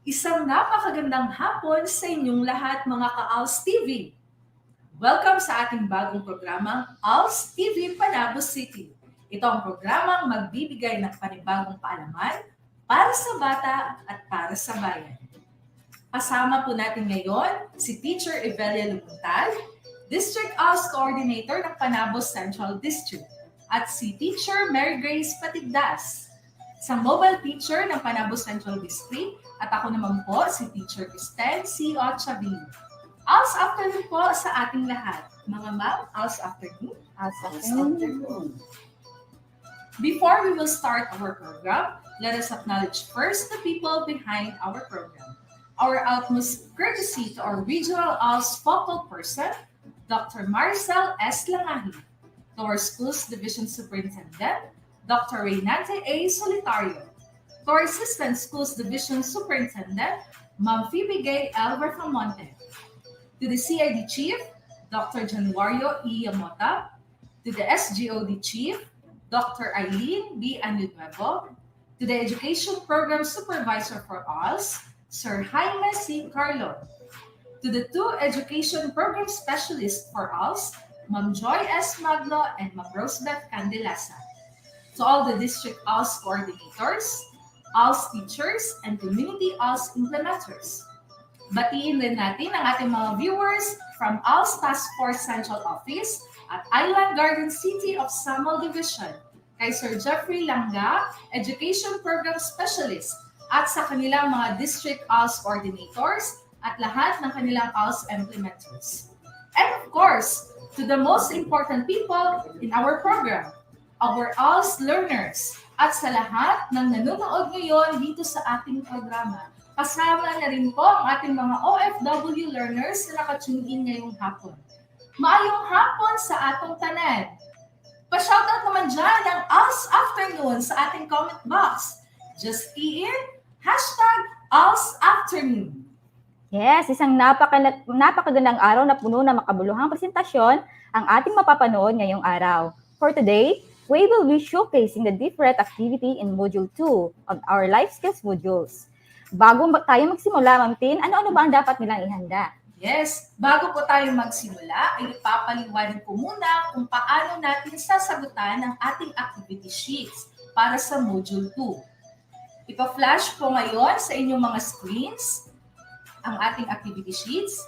Isang napakagandang hapon sa inyong lahat mga ka-ALS TV. Welcome sa ating bagong programang ALS TV Panabo City. Ito ang programang magbibigay ng panibagong kaalaman para sa bata at para sa bayan. Kasama po natin ngayon si Teacher Evelia Lupuntal, District ALS Coordinator ng Panabo Central District, at si Teacher Mary Grace Patigdas, isang mobile teacher ng Panabo Central District, at ako naman po si Teacher Kristen C. Ochavillo. ALS afternoon po sa ating lahat. Mga ma'am, ALS afternoon. ALS afternoon. Before we will start our program, let us acknowledge first the people behind our program. Our utmost courtesy to our regional ALS focal person, Dr. Marcel S. Langahi, to our school's division superintendent, Dr. Reynante A. Solitario, to our Assistant Schools Division Superintendent, Ma'am Phoebe Gay L. Bertamonte, to the CID Chief, Dr. Januario E. Yamota, to the SGOD Chief, Dr. Eileen B. Anunuevo, to the Education Program Supervisor for ALS, Sir Jaime C. Carlo, to the two Education Program Specialists for ALS, Ma'am Joy S. Magno and Ma'am Rosebeth Candelasa, to all the District ALS Coordinators, ALS teachers, and community ALS implementers. Batiin din natin ang ating mga viewers from ALS Task Force Central Office at Island Garden City of Samuel Division, kay Sir Jeffrey Langga, Education Program Specialist, at sa kanilang mga District ALS Coordinators at lahat ng kanilang ALS implementers. And of course, to the most important people in our program, our ALS learners, at sa lahat ng nanonood ngayon dito sa ating programa. Kasama na rin po ang ating mga OFW learners na nakatune in ngayong hapon. Maayong hapon sa atong tanan. Pa-shoutout naman dyan ng ALS Afternoon sa ating comment box. Just key in #ALS Afternoon. Yes, isang napakagandang araw na puno ng makabuluhang presentasyon ang ating mapapanood ngayong araw. For today, we will be showcasing the different activity in Module 2 of our Life Skills modules. Bago tayo magsimula, Ma'am Tin, ano-ano ba ang dapat nilang ihanda? Yes, bago po tayo magsimula, ay ipapaliwanag ko muna kung paano natin sasagutan ang ating activity sheets para sa Module 2. Ipa-flash po ngayon sa inyong mga screens ang ating activity sheets.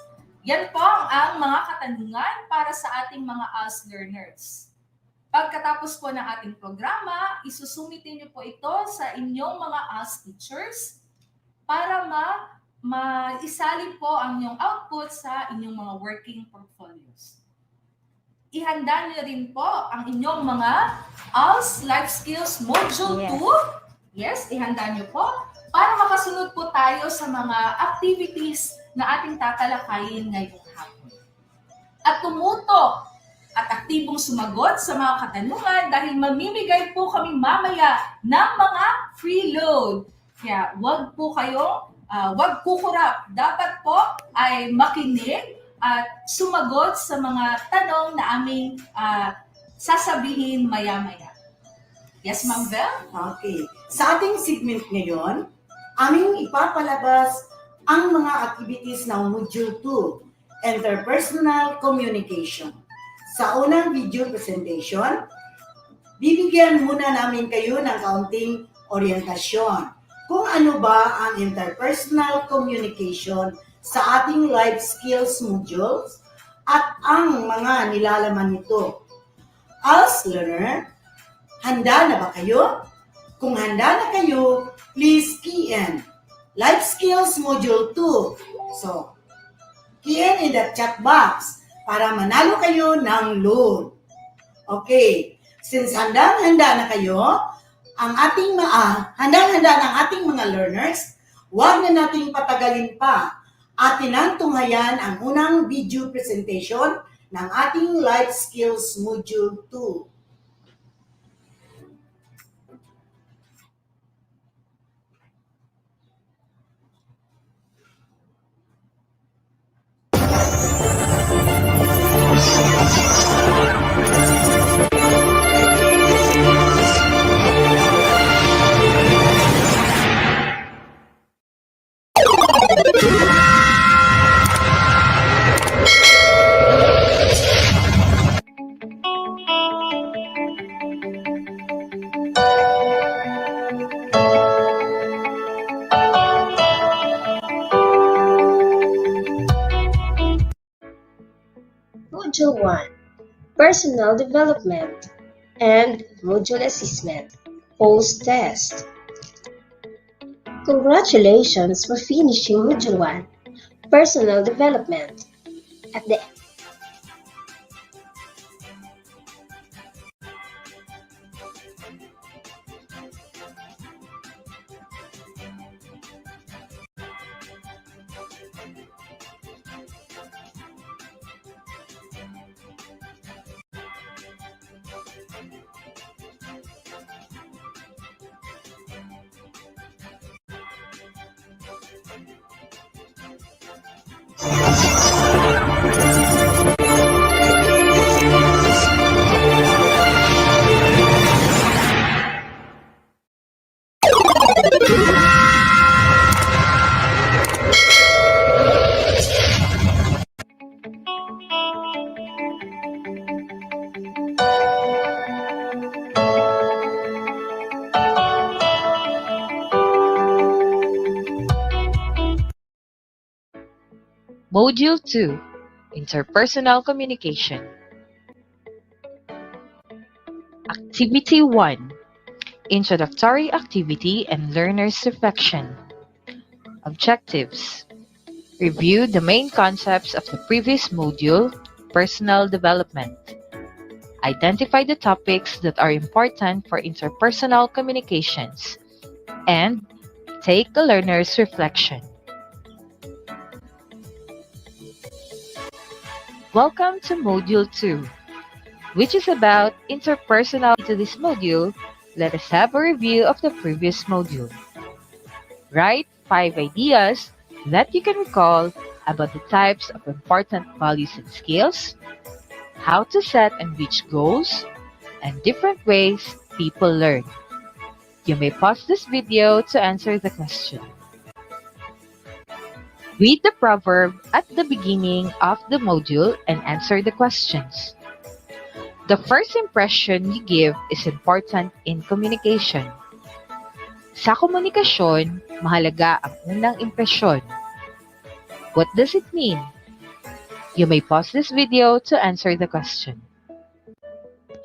Yan po ang mga katanungan para sa ating mga ALS learners. Pagkatapos po ng ating programa, isusumitin niyo po ito sa inyong mga ALS teachers para maisalin po ang inyong output sa inyong mga working portfolios. Ihanda niyo rin po ang inyong mga ALS Life Skills Module 2. Yes, ihanda niyo po para makasunod po tayo sa mga activities na ating tatalakayin ngayong hapon. At tumutok at aktibong sumagot sa mga katanungan dahil mamimigay po kami mamaya ng mga free load. Kaya wag kukurap. Dapat po ay makinig at sumagot sa mga tanong na aming sasabihin maya-maya. Yes, Ma'am Belle? Okay. Sa ating segment ngayon, aming ipapalabas ang mga activities ng Module 2, Interpersonal Communication. Sa unang video presentation, bibigyan muna namin kayo ng kaunting orientasyon kung ano ba ang interpersonal communication sa ating life skills modules at ang mga nilalaman nito. As learner, handa na ba kayo? Kung handa na kayo, please key in Life Skills Module 2. So, key in the chat box para manalo kayo ng loan. Okay, since handang-handa na kayo, handang-handa ng ating mga learners, huwag na nating patagalin pa. Atin ang tunghayan ang unang video presentation ng ating Life Skills Module 2. Module 1, Personal Development and Module Assessment, Post-Test. Congratulations for finishing Module 1, Personal Development. At the Module 2, Interpersonal Communication. Activity 1, Introductory Activity and Learner's Reflection. Objectives. Review the main concepts of the previous module, Personal Development. Identify the topics that are important for interpersonal communications. And take a learner's reflection. Welcome to Module 2, which is about interpersonal. To this module, let us have a review of the previous module. Write 5 ideas that you can recall about the types of important values and skills, how to set and reach goals, and different ways people learn. You may pause this video to answer the question. Read the proverb at the beginning of the module and answer the questions. The first impression you give is important in communication. Sa komunikasyon, mahalaga ang unang impresyon. What does it mean? You may pause this video to answer the question.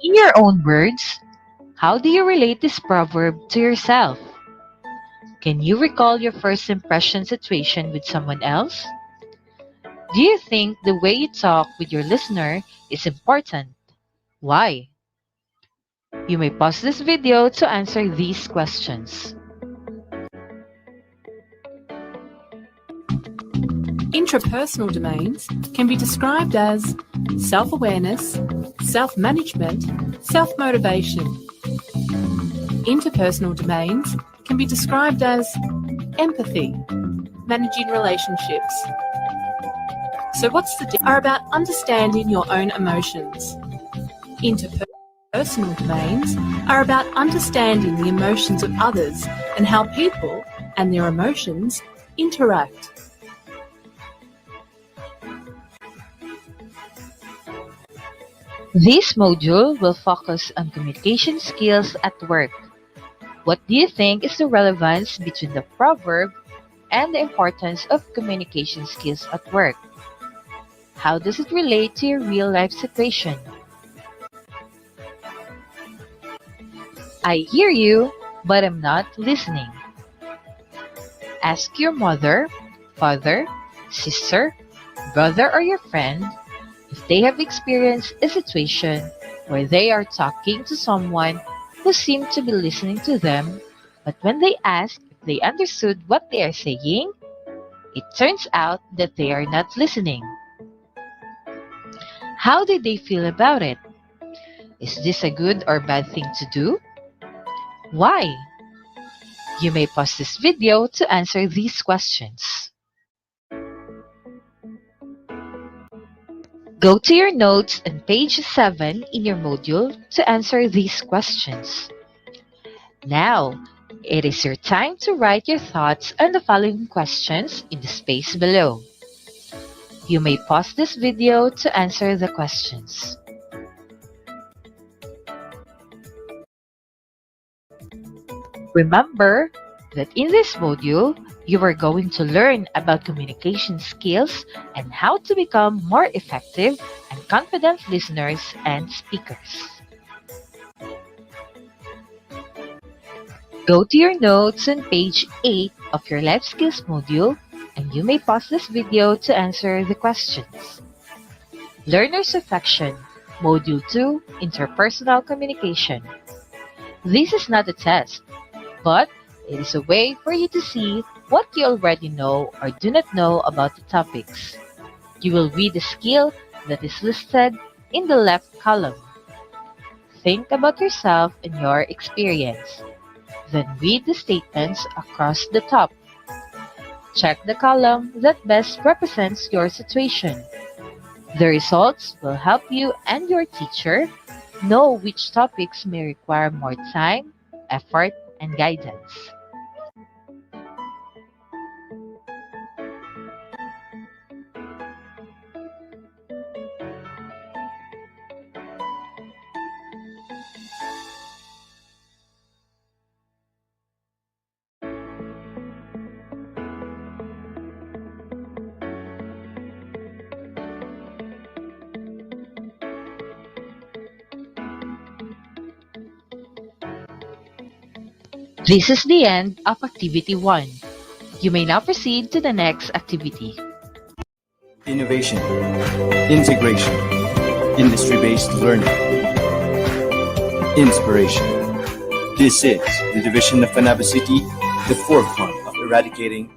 In your own words, how do you relate this proverb to yourself? Can you recall your first impression situation with someone else? Do you think the way you talk with your listener is important? Why? You may pause this video to answer these questions. Intrapersonal domains can be described as self-awareness, self-management, self-motivation. Interpersonal domains can be described as empathy, managing relationships. So what's the difference? Are about understanding your own emotions. Interpersonal domains are about understanding the emotions of others and how people and their emotions interact. This module will focus on communication skills at work. What do you think is the relevance between the proverb and the importance of communication skills at work? How does it relate to your real life situation? I hear you, but I'm not listening. Ask your mother, father, sister, brother, or your friend if they have experienced a situation where they are talking to someone who seemed to be listening to them, but when they ask if they understood what they are saying, it turns out that they are not listening. How did they feel about it? Is this a good or bad thing to do? Why? You may pause this video to answer these questions. Go to your notes on page 7 in your module to answer these questions. Now, it is your time to write your thoughts on the following questions in the space below. You may pause this video to answer the questions. Remember that in this module, you are going to learn about communication skills and how to become more effective and confident listeners and speakers. Go to your notes on page 8 of your Life Skills module and you may pause this video to answer the questions. Learner's Reflection, Module 2, Interpersonal Communication. This is not a test, but it is a way for you to see what you already know or do not know about the topics. You will read the skill that is listed in the left column. Think about yourself and your experience. Then read the statements across the top. Check the column that best represents your situation. The results will help you and your teacher know which topics may require more time, effort, and guidance. This is the end of Activity 1. You may now proceed to the next activity. Innovation, integration, industry-based learning, inspiration. This is the division of Panabo City, the forefront of eradicating.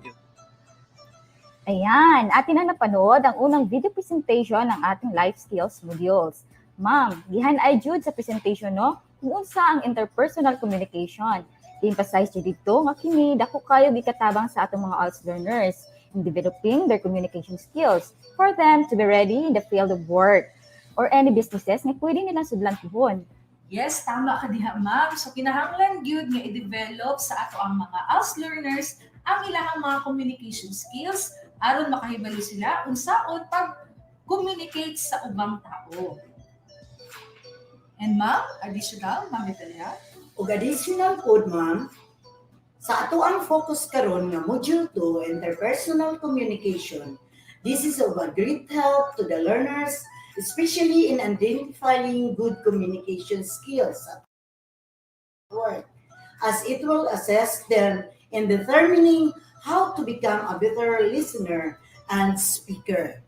Ayan, atin na napanood ang unang video presentation ng ating life skills modules. Ma'am, gihan ay jud sa presentation no, kung unsa ang interpersonal communication. I-emphasize jud dito nga kini dako kayo gikatabang sa atong mga ALS learners in developing their communication skills for them to be ready in the field of work or any businesses nga pwede nilang sudlan tihon. Yes, tama ka diha, ma'am. So, kinahanglan gyud nga i-develop sa ato ang mga ALS learners ang ilang mga communication skills aron makahibalo sila unsaon pag-communicate sa ubang tao. And ma'am, additional, ma'am Italia? Ug additional code, ma'am, sa ato ang focus karon nga Module 2, Interpersonal Communication, this is of a great help to the learners, especially in identifying good communication skills at work, as it will assess them in determining how to become a better listener and speaker.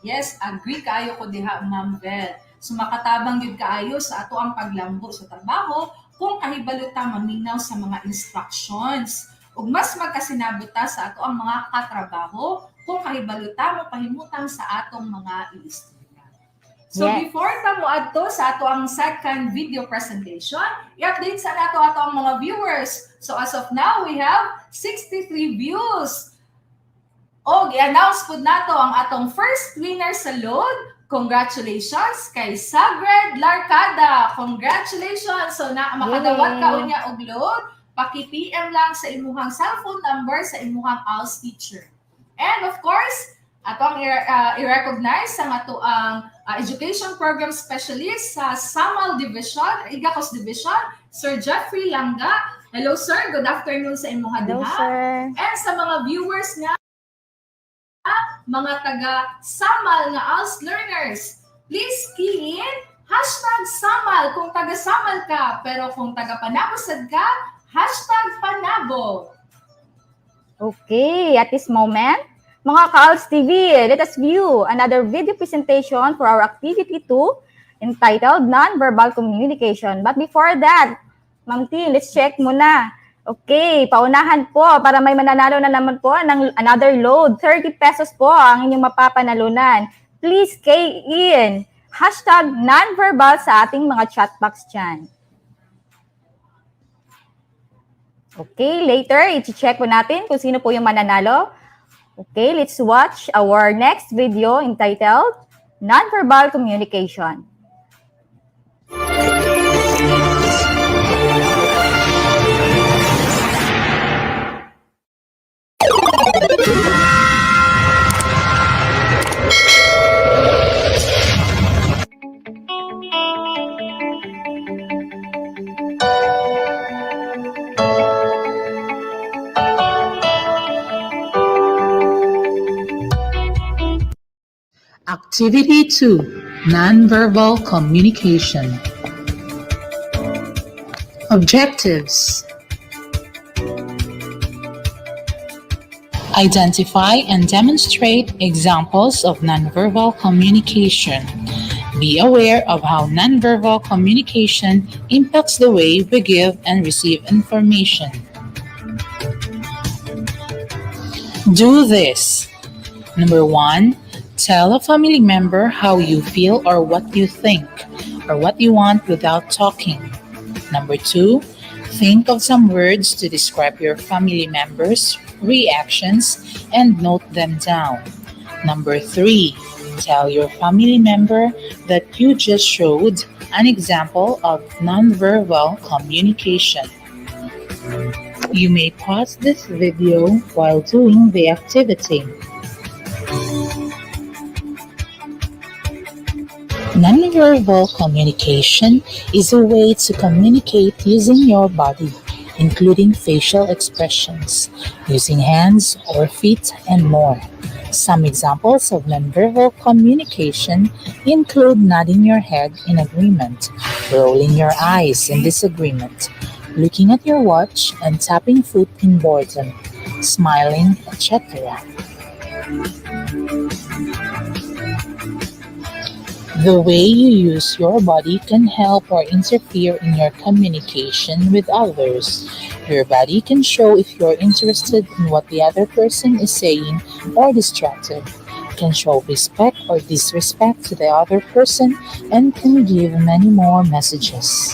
Yes, agree kayo ko diha, ma'am Bel. So makatabang yun kaayo sa ato ang paglambo sa trabaho kung kahibalo ta maminaw sa mga instructions. Ug mas magkasinabuta sa ato ang mga katrabaho kung kahibalo ta mapahimutang sa atong mga ilistorya. So Yes. before ta moadto sa ato ang second video presentation, i-update sa ato ang mga viewers. So as of now, we have 63 views. O, i-announce po nato ang atong first winner sa load. Congratulations kay Sagred Larcada. Congratulations. So na makadawat ka unya og load, paki-PM lang sa imuhang cellphone number sa imuhang ALS teacher. And of course, Atong i-recognize ang ato ang Education Program Specialist sa Samal Division, Igacos Division, Sir Jeffrey Langga. Hello sir, good afternoon sa imong Hello, diha. sir. And sa mga viewers nga, mga taga Samal nga ALS learners, please key in #Samal kung taga Samal ka, pero kung taga Panabo sad ka, #Panabo. Okay, at this moment, mga ka-ALS TV, let us view another video presentation for our activity 2 entitled Non-Verbal Communication. But before that, Ma'am T, let's check muna. Okay, paunahan po para may mananalo na naman po ng another load. 30 pesos po ang inyong mapapanalunan. Please key in #nonverbal sa ating mga chat box dyan. Okay, later, i-check po natin kung sino po yung mananalo. Okay, let's watch our next video entitled Nonverbal Communication. Activity 2, Nonverbal Communication. Objectives. Identify and demonstrate examples of nonverbal communication. Be aware of how nonverbal communication impacts the way we give and receive information. Do this. Number 1, tell a family member how you feel or what you think or what you want without talking. Number 2, think of some words to describe your family members' reactions and note them down. Number 3, tell your family member that you just showed an example of nonverbal communication. You may pause this video while doing the activity. Nonverbal communication is a way to communicate using your body, including facial expressions, using hands or feet, and more. Some examples of nonverbal communication include nodding your head in agreement, rolling your eyes in disagreement, looking at your watch and tapping foot in boredom, smiling, etc. The way you use your body can help or interfere in your communication with others. Your body can show if you're interested in what the other person is saying or distracted, can show respect or disrespect to the other person, and can give many more messages.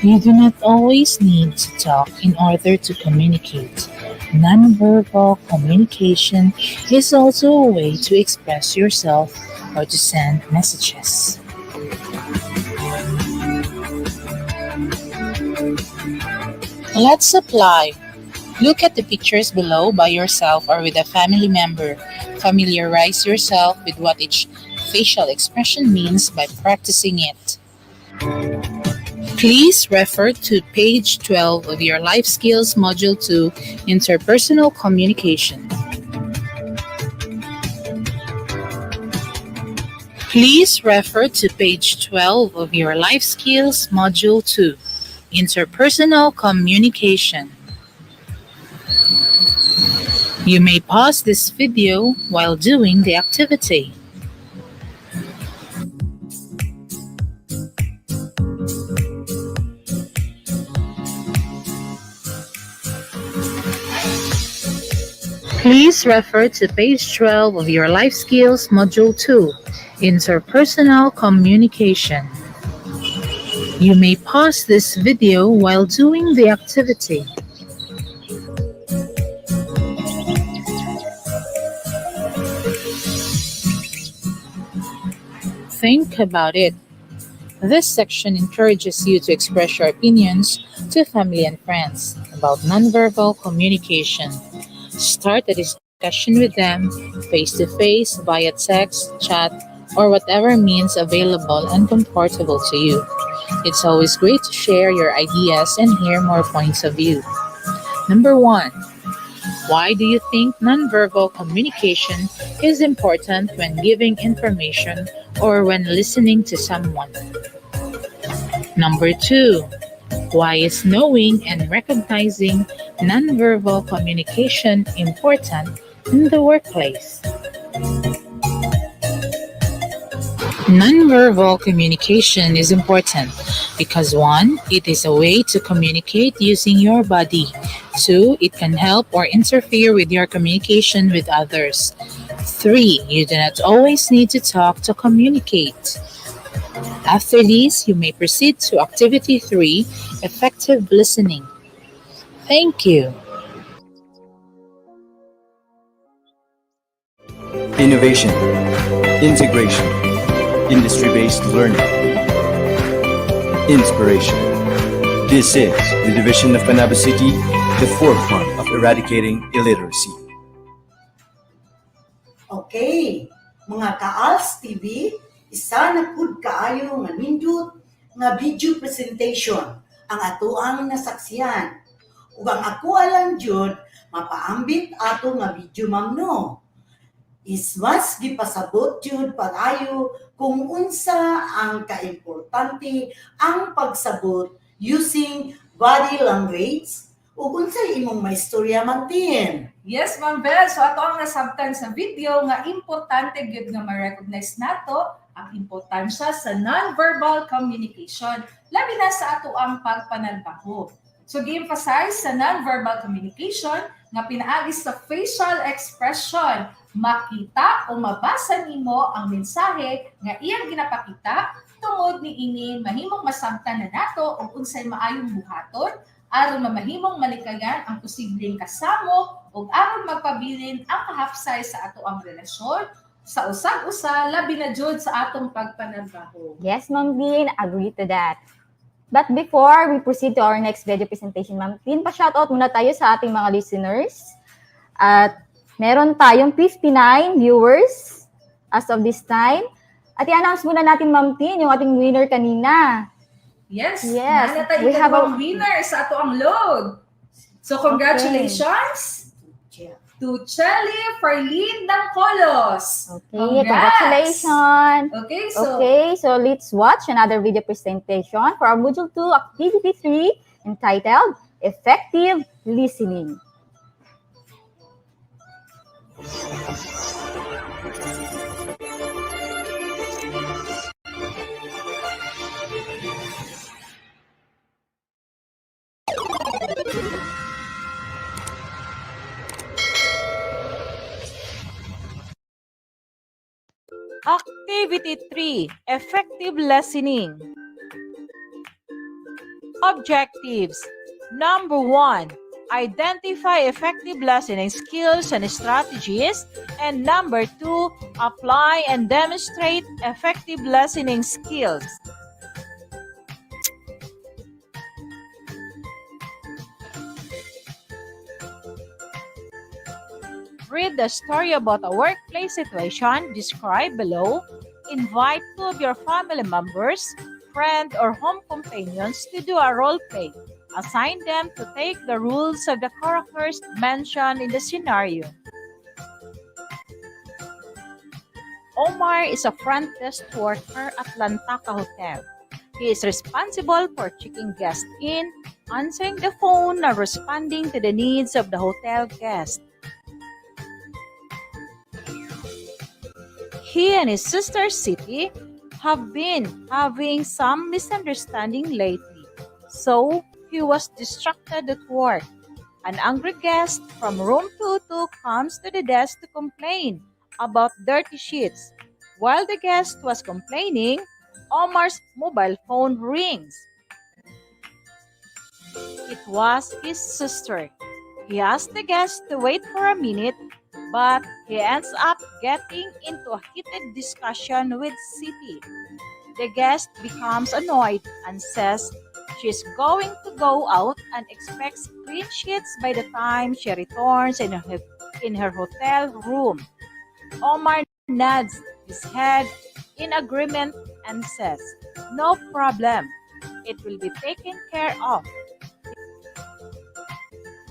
You do not always need to talk in order to communicate. Nonverbal communication is also a way to express yourself or to send messages. Let's apply. Look at the pictures below by yourself or with a family member. Familiarize yourself with what each facial expression means by practicing it. Please refer to page 12 of your Life Skills Module 2, Interpersonal Communication. Please refer to page 12 of your Life Skills Module 2, Interpersonal Communication. You may pause this video while doing the activity. Please refer to page 12 of your Life Skills Module 2, Interpersonal Communication. You may pause this video while doing the activity. Think about it. This section encourages you to express your opinions to family and friends about nonverbal communication. Start a discussion with them face to face, via text, chat, or whatever means available and comfortable to you. It's always great to share your ideas and hear more points of view. Number one, why do you think nonverbal communication is important when giving information or when listening to someone? Number two, why is knowing and recognizing nonverbal communication important in the workplace? Nonverbal communication is important because one, it is a way to communicate using your body. Two, it can help or interfere with your communication with others. Three, you do not always need to talk to communicate. After this, you may proceed to activity 3, effective listening. Thank you. Innovation, integration, industry-based learning, inspiration. This is the division of Panabo City, the forefront of eradicating illiteracy. Okay, mga ka-ALS TV, isa na pud kaayo nga nindot nga video presentation ang atoang nasaksiyan. Ug ang ako alang jud mapaambit ato nga video ma'am no. Is mas gipasabot jud padayo kung unsa ang kaimportante ang pagsabot using body language ug unsay imong maistorya man tin. Yes, Ma'am Bel. So ato ang nasabtan sa video nga importante gyud nga ma-recognize nato ang importansya sa non-verbal communication, labi na sa ato ang pagpanalbaho. So gi-emphasize sa non-verbal communication nga pinaagi sa facial expression, makita o mabasa nimo ang mensahe nga iyang ginapakita tungod ni ini mahimong masabtan na nato og unsay maayong buhaton aron mamahimong malikayan ang posibleng kasamo ug aron magpabilin ang kahapsay sa ato ang relasyon sa usag-usa labi na jud sa atong pagpanalbaho. Yes, Ma'am Dean, agree to that. But before we proceed to our next video presentation, Ma'am Dean, pa-shoutout muna tayo sa ating mga listeners. At meron tayong 59 viewers as of this time. At i-announce muna natin, Ma'am Dean, yung ating winner kanina. Yes, Yes, we have a winner sa ato ang load. So congratulations to Chelly Farlene ng Colos. Okay, Congrats. congratulations. Okay, So let's watch another video presentation for our Module 2 Activity 3 entitled Effective Listening. Activity 3, Effective Listening. Objectives. Number 1, identify effective listening skills and strategies. And number 2, apply and demonstrate effective listening skills. Read the story about a workplace situation described below. Invite 2 of your family members, friend, or home companions to do a role play. Assign them to take the roles of the characters mentioned in the scenario. Omar is a front desk worker at Lantaka Hotel. He is responsible for checking guests in, answering the phone, and responding to the needs of the hotel guests. He and his sister Siti have been having some misunderstanding lately, so he was distracted at work. An angry guest from room 22 comes to the desk to complain about dirty sheets. While the guest was complaining, Omar's mobile phone rings. It was his sister. He asked the guest to wait for a minute, but he ends up getting into a heated discussion with Siti. The guest becomes annoyed and says She's going to go out and expects clean sheets by the time she returns in her hotel room. Omar nods his head in agreement and says, "No problem. It will be taken care of."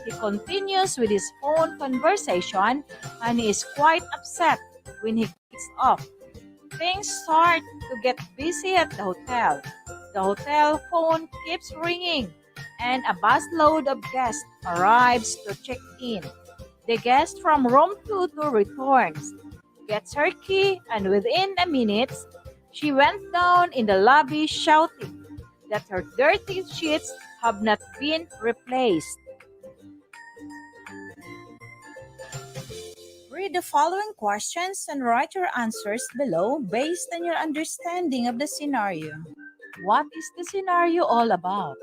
He continues with his phone conversation and he is quite upset when he gets off. Things start to get busy at the hotel. The hotel phone keeps ringing and a busload of guests arrives to check in. The guest from room 22 returns, gets her key, and within a minute, she went down in the lobby shouting that her dirty sheets have not been replaced. Read the following questions and write your answers below based on your understanding of the scenario. What is the scenario all about?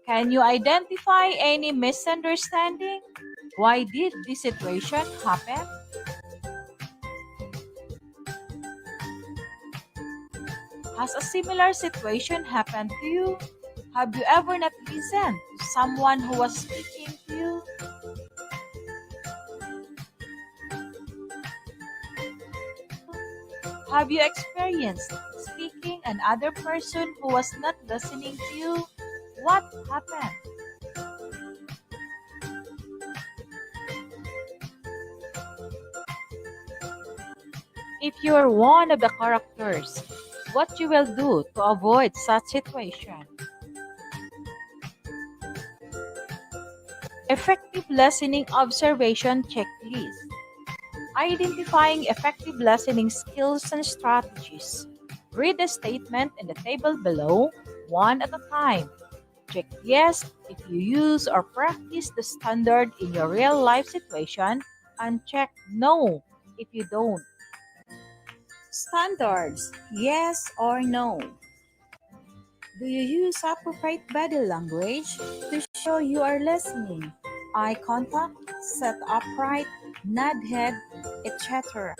Can you identify any misunderstanding? Why did this situation happen? Has a similar situation happened to you? Have you ever not listened to someone who was speaking to you? Have you experienced speaking another person who was not listening to you? What happened? If you are one of the characters, what you will do to avoid such situation? Effective listening observation checklist. Identifying effective listening skills and strategies. Read the statement in the table below, one at a time. Check yes if you use or practice the standard in your real life situation, and check no if you don't. Standards, yes or no. Do you use appropriate body language to show you are listening? Eye contact, set upright, nod head, etc.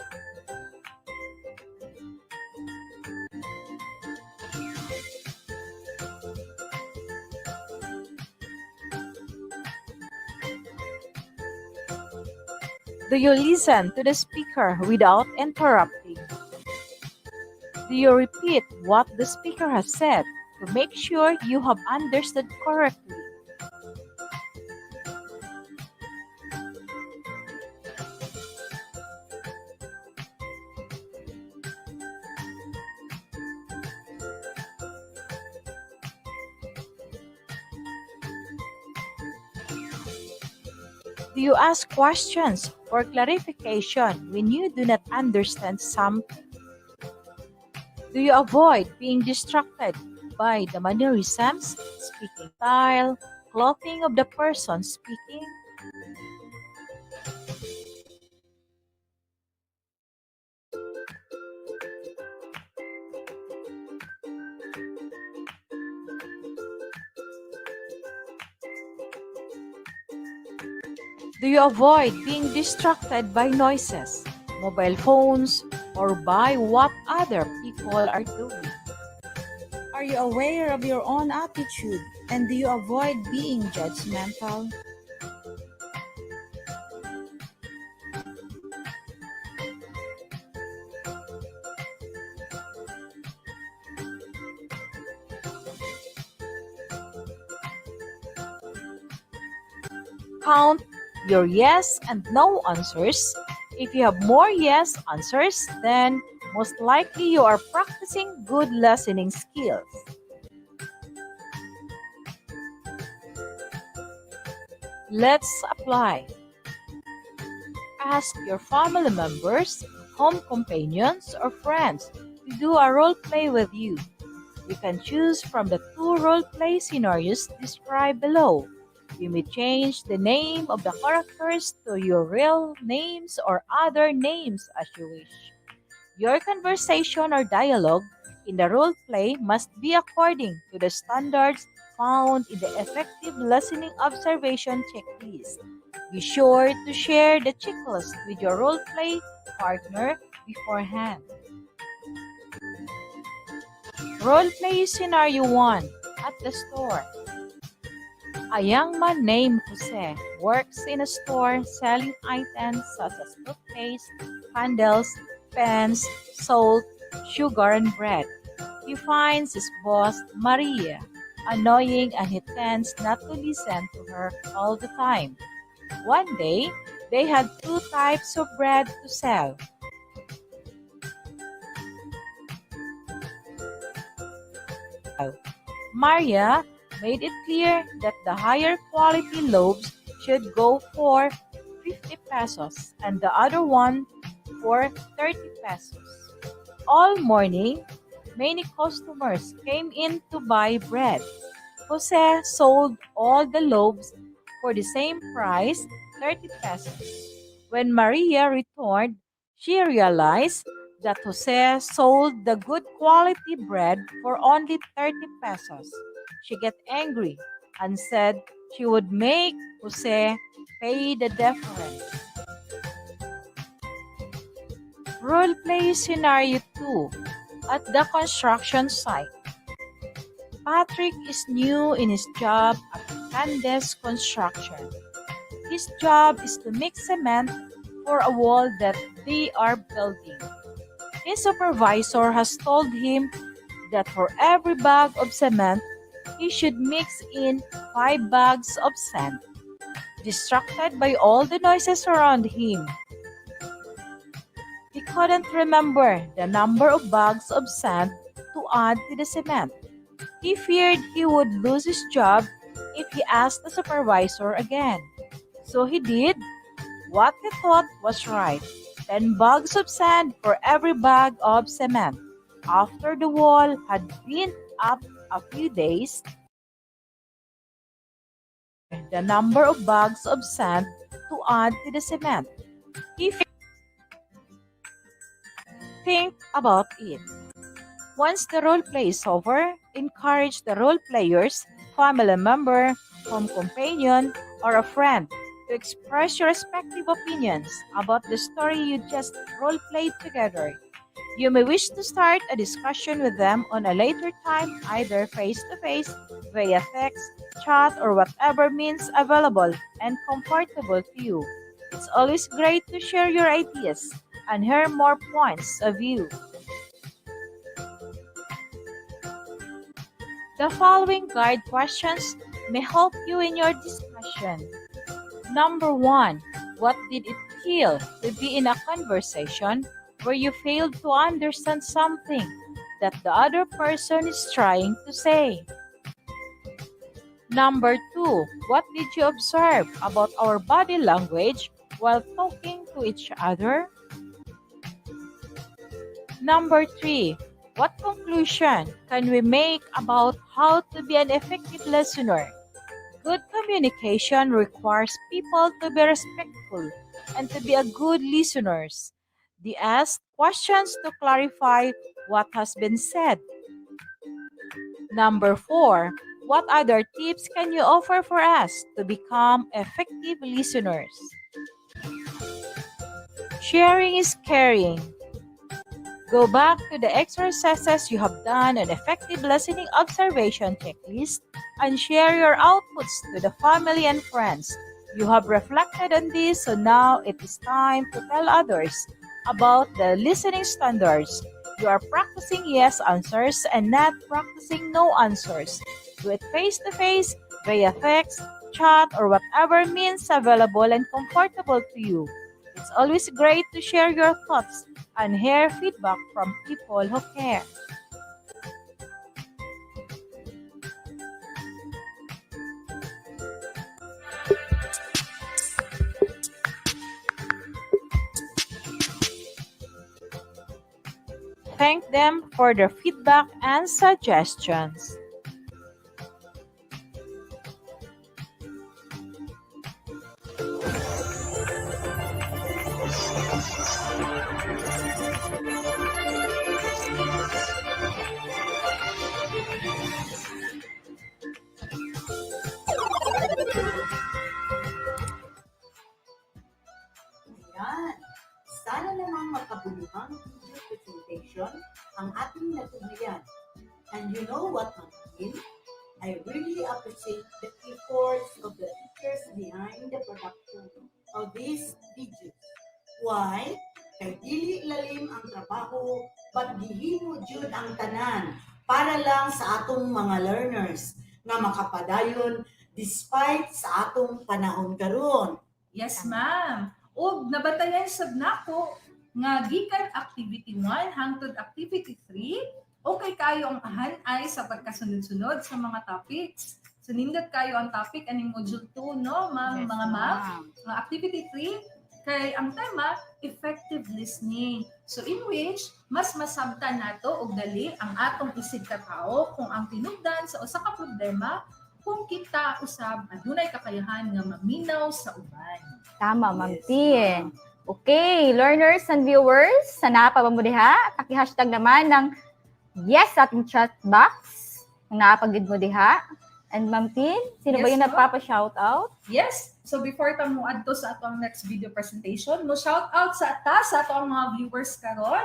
Do you listen to the speaker without interrupting? Do you repeat what the speaker has said to make sure you have understood correctly? Do you ask questions for clarification when you do not understand something? Do you avoid being distracted by the mannerisms, speaking style, clothing of the person speaking? Do you avoid being distracted by noises, mobile phones, or by what other people are doing? Are you aware of your own attitude and do you avoid being judgmental? Count your yes and no answers. If you have more yes answers, then most likely you are practicing good listening skills. Let's apply. Ask your family members, home companions, or friends to do a role play with you. You can choose from the 2 role play scenarios described below. You may change the name of the characters to your real names or other names as you wish. Your conversation or dialogue in the role play must be according to the standards found in the effective listening observation checklist. Be sure to share the checklist with your role play partner beforehand. Role play scenario 1. at the store. A young man named Jose works in a store selling items such as toothpaste, candles, pens, salt, sugar, and bread. He finds his boss, Maria, annoying and he tends not to listen to her all the time. One day, they had two types of bread to sell. Maria made it clear that the higher quality loaves should go for 50 pesos and the other one for 30 pesos. All morning, many customers came in to buy bread. Jose sold all the loaves for the same price, 30 pesos. When Maria returned, she realized that Jose sold the good quality bread for only 30 pesos. She got angry and said she would make Jose pay the difference. Role play scenario 2 at the construction site. Patrick is new in his job at Candes Construction. His job is to mix cement for a wall that they are building. His supervisor has told him that for every bag of cement, he should mix in 5 bags of sand. Distracted by all the noises around him, he couldn't remember the number of bags of sand to add to the cement. He feared he would lose his job if he asked the supervisor again. So he did what he thought was right: 10 bags of sand for every bag of cement. After the wall had been up a few days, the number of bags of sand to add to the cement. He think about it. Once the role play is over, encourage the role players, family member, home companion, or a friend to express your respective opinions about the story you just role played together. You may wish to start a discussion with them on a later time, either face to face, via text, chat, or whatever means available and comfortable to you. It's always great to share your ideas and hear more points of view. The following guide questions may help you in your discussion. Number 1. What did it feel to be in a conversation where you failed to understand something that the other person is trying to say? Number 2. What did you observe about our body language while talking to each other? Number 3. What conclusion can we make about how to be an effective listener? Good communication requires people to be respectful and to be a good listeners. They ask questions to clarify what has been said. Number 4. What other tips can you offer for us to become effective listeners? Sharing is caring. Go back to the exercises you have done on effective listening observation checklist and share your outputs to the family and friends. You have reflected on this, so now it is time to tell others about the listening standards. You are practicing yes answers and not practicing no answers. Do it face to face, via text, chat, or whatever means available and comfortable to you. It's always great to share your thoughts and hear feedback from people who care. Thank them for their feedback and suggestions. Ayan. Sana namang makabuluhang video presentation ang ating natunghayan. And you know what, Martin? I really appreciate the efforts of the teachers behind the production of these videos. Why? Kay dili lalim ang trabaho, but gihimo jud ang tanan para lang sa atong mga learners nga makapadayon despite sa atong panahon karon. Yes, ma'am. O nabatayan sab nako nga gikan activity 1 hangtod activity 3, okay kayo ang ahan-ay sa pagkasunod-sunod sa mga topics. Sunindot kayo ang topic aning module 2, no, ma'am, Yes, mga ma'am. ma'am. Nga activity 3 kay ang tema effective listening. So in which mas masabtan nato og dali ang atong isig ka tawo kung ang tinubdan sa usa ka problema kung kita usab adunay kakayahan nga maminaw sa uban. Tama, Ma'am Yes, Tin. Okay, learners and viewers, sana pa ba mo diha? Paki-hashtag naman ng yes sa ating chat box. Kung naapagid mo diha. And Ma'am Tin, sino ba Yes, yung ma'am. nagpapa-shoutout? Yes. So before ta mo adto sa atong next video presentation, mo shout out sa atas sa atong mga viewers karon.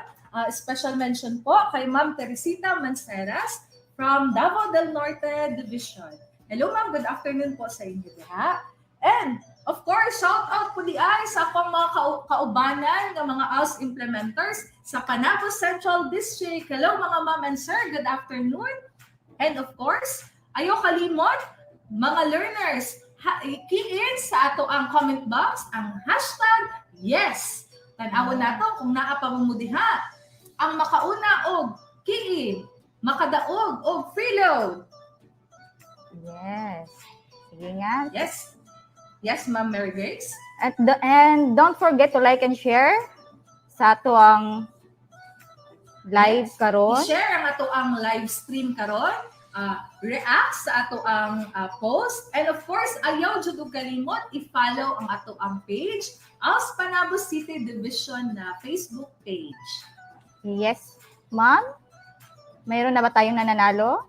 Special mention po kay Ma'am Teresita Manceras from Davao del Norte Division. Hello ma'am, good afternoon po sa inyo diha. And of course, shout out po di ay sa akong mga kaubanan ng mga ALS implementers sa Panabo Central District. Hello mga ma'am and sir, good afternoon. And of course, ayo kalimot, mga learners, key-in sa ato ang comment box ang hashtag yes. Tanawon nato kung naa pa mo diha ang makauna og key-in, makadaog og freeload. Yes. Sige nga. Yes. Yes, Ma'am Mary Grace. And don't forget to like and share sa ato ang live Yes. karon. I-share ang ato ang live stream karon. React sa ato ang post. And of course, ayaw jud og kalimot i-follow ang ato ang page as Panabo City Division na Facebook page. Yes, Ma'am. Mayroon na ba tayong nananalo?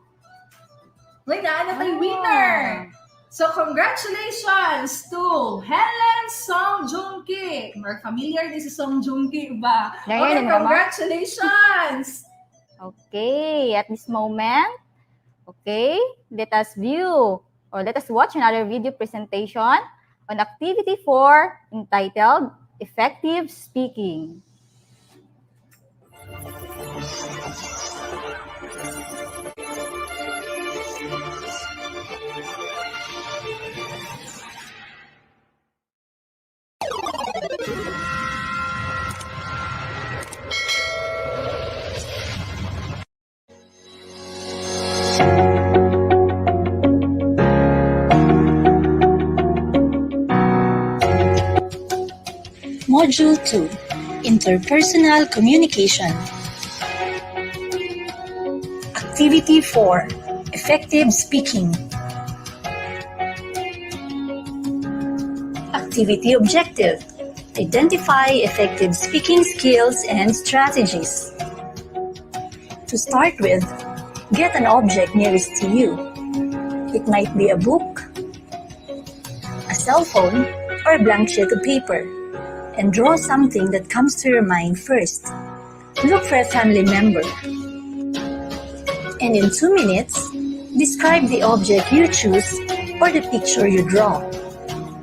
Wait, na tayo winner! So congratulations to Helen Song Joong-ki. More familiar din si Song Joong-ki ba? Ngayon, Okay, naman. congratulations! Okay, at this moment, okay, let us view or let us watch another video presentation on activity 4 entitled Effective Speaking. Module 2 Interpersonal Communication. Activity 4 Effective Speaking. Activity Objective Identify effective speaking skills and strategies. To start with, get an object nearest to you. It might be a book, a cell phone, or a blank sheet of paper, and draw something that comes to your mind first. Look for a family member. And in 2 minutes, describe the object you choose or the picture you draw.